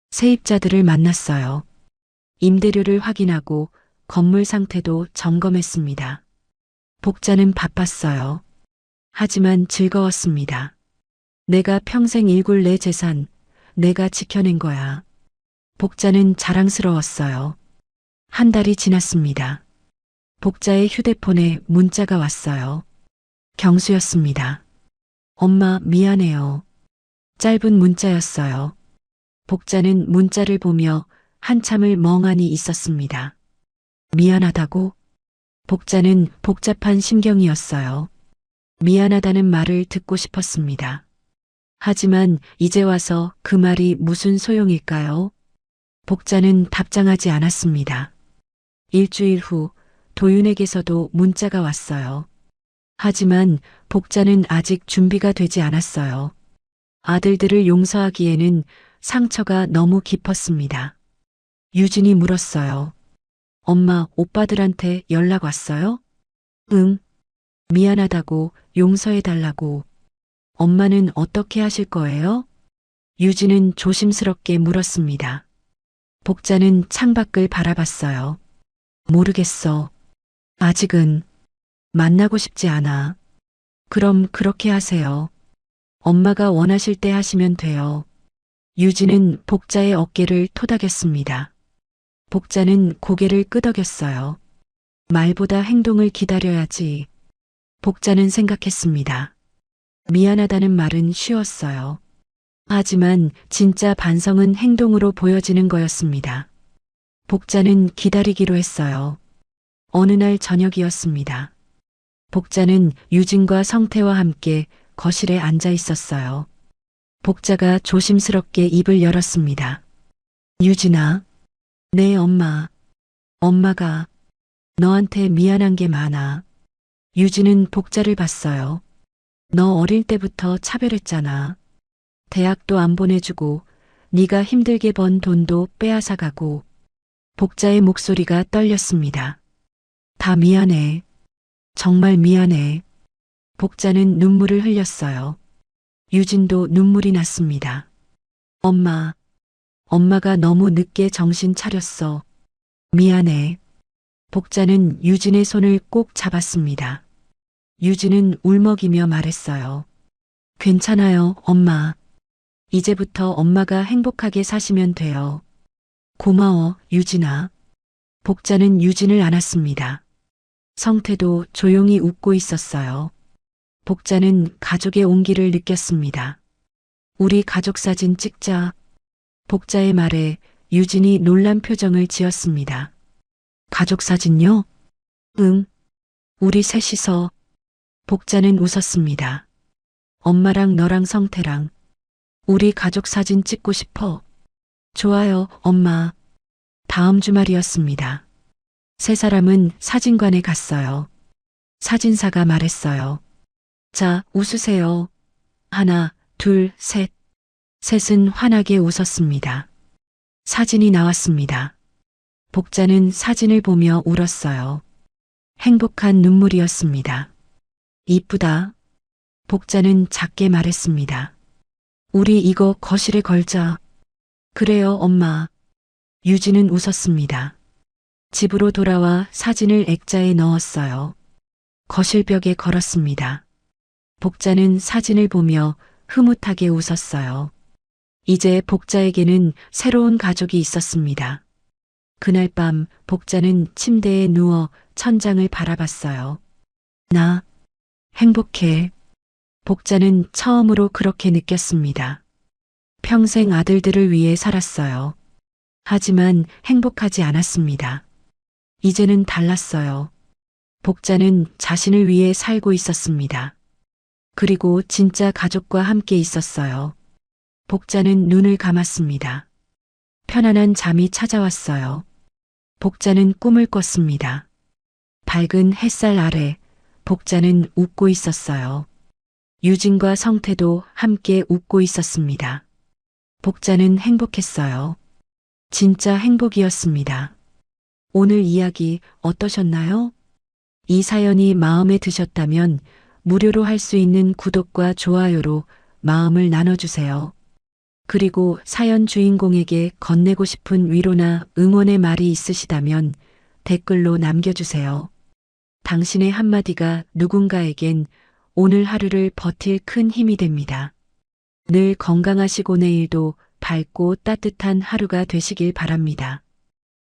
세입자들을 만났어요. 임대료를 확인하고 건물 상태도 점검했습니다. 복자는 바빴어요. 하지만 즐거웠습니다. 내가 평생 일굴 내 재산, 내가 지켜낸 거야. 복자는 자랑스러웠어요. 한 달이 지났습니다. 복자의 휴대폰에 문자가 왔어요. 경수였습니다. 엄마, 미안해요. 짧은 문자였어요. 복자는 문자를 보며 한참을 멍하니 있었습니다. 미안하다고? 복자는 복잡한 심경이었어요. 미안하다는 말을 듣고 싶었습니다. 하지만 이제 와서 그 말이 무슨 소용일까요? 복자는 답장하지 않았습니다. 일주일 후 도윤에게서도 문자가 왔어요. 하지만 복자는 아직 준비가 되지 않았어요. 아들들을 용서하기에는 상처가 너무 깊었습니다. 유진이 물었어요. 엄마, 오빠들한테 연락 왔어요? 응. 미안하다고, 용서해달라고. 엄마는 어떻게 하실 거예요? 유진은 조심스럽게 물었습니다. 복자는 창밖을 바라봤어요. 모르겠어. 아직은 만나고 싶지 않아. 그럼 그렇게 하세요. 엄마가 원하실 때 하시면 돼요. 유진은 복자의 어깨를 토닥였습니다. 복자는 고개를 끄덕였어요. 말보다 행동을 기다려야지. 복자는 생각했습니다. 미안하다는 말은 쉬웠어요. 하지만 진짜 반성은 행동으로 보여지는 거였습니다. 복자는 기다리기로 했어요. 어느 날 저녁이었습니다. 복자는 유진과 성태와 함께 거실에 앉아 있었어요. 복자가 조심스럽게 입을 열었습니다. 유진아, 네 엄마. 엄마가 너한테 미안한 게 많아. 유진은 복자를 봤어요. 너 어릴 때부터 차별했잖아. 대학도 안 보내주고 네가 힘들게 번 돈도 빼앗아가고. 복자의 목소리가 떨렸습니다. 다 미안해. 정말 미안해. 복자는 눈물을 흘렸어요. 유진도 눈물이 났습니다. 엄마, 엄마가 너무 늦게 정신 차렸어. 미안해. 복자는 유진의 손을 꼭 잡았습니다. 유진은 울먹이며 말했어요. 괜찮아요, 엄마. 이제부터 엄마가 행복하게 사시면 돼요. 고마워, 유진아. 복자는 유진을 안았습니다. 성태도 조용히 웃고 있었어요. 복자는 가족의 온기를 느꼈습니다. 우리 가족 사진 찍자. 복자의 말에 유진이 놀란 표정을 지었습니다. 가족 사진요? 응. 우리 셋이서. 복자는 웃었습니다. 엄마랑 너랑 성태랑. 우리 가족 사진 찍고 싶어. 좋아요, 엄마. 다음 주말이었습니다. 세 사람은 사진관에 갔어요. 사진사가 말했어요. 자, 웃으세요. 하나, 둘, 셋. 셋은 환하게 웃었습니다. 사진이 나왔습니다. 복자는 사진을 보며 울었어요. 행복한 눈물이었습니다. 이쁘다. 복자는 작게 말했습니다. 우리 이거 거실에 걸자. 그래요, 엄마. 유진은 웃었습니다. 집으로 돌아와 사진을 액자에 넣었어요. 거실벽에 걸었습니다. 복자는 사진을 보며 흐뭇하게 웃었어요. 이제 복자에게는 새로운 가족이 있었습니다. 그날 밤 복자는 침대에 누워 천장을 바라봤어요. 나 행복해. 복자는 처음으로 그렇게 느꼈습니다. 평생 아들들을 위해 살았어요. 하지만 행복하지 않았습니다. 이제는 달랐어요. 복자는 자신을 위해 살고 있었습니다. 그리고 진짜 가족과 함께 있었어요. 복자는 눈을 감았습니다. 편안한 잠이 찾아왔어요. 복자는 꿈을 꿨습니다. 밝은 햇살 아래 복자는 웃고 있었어요. 유진과 성태도 함께 웃고 있었습니다. 복자는 행복했어요. 진짜 행복이었습니다. 오늘 이야기 어떠셨나요? 이 사연이 마음에 드셨다면 무료로 할 수 있는 구독과 좋아요로 마음을 나눠주세요. 그리고 사연 주인공에게 건네고 싶은 위로나 응원의 말이 있으시다면 댓글로 남겨주세요. 당신의 한마디가 누군가에겐 오늘 하루를 버틸 큰 힘이 됩니다. 늘 건강하시고 내일도 밝고 따뜻한 하루가 되시길 바랍니다.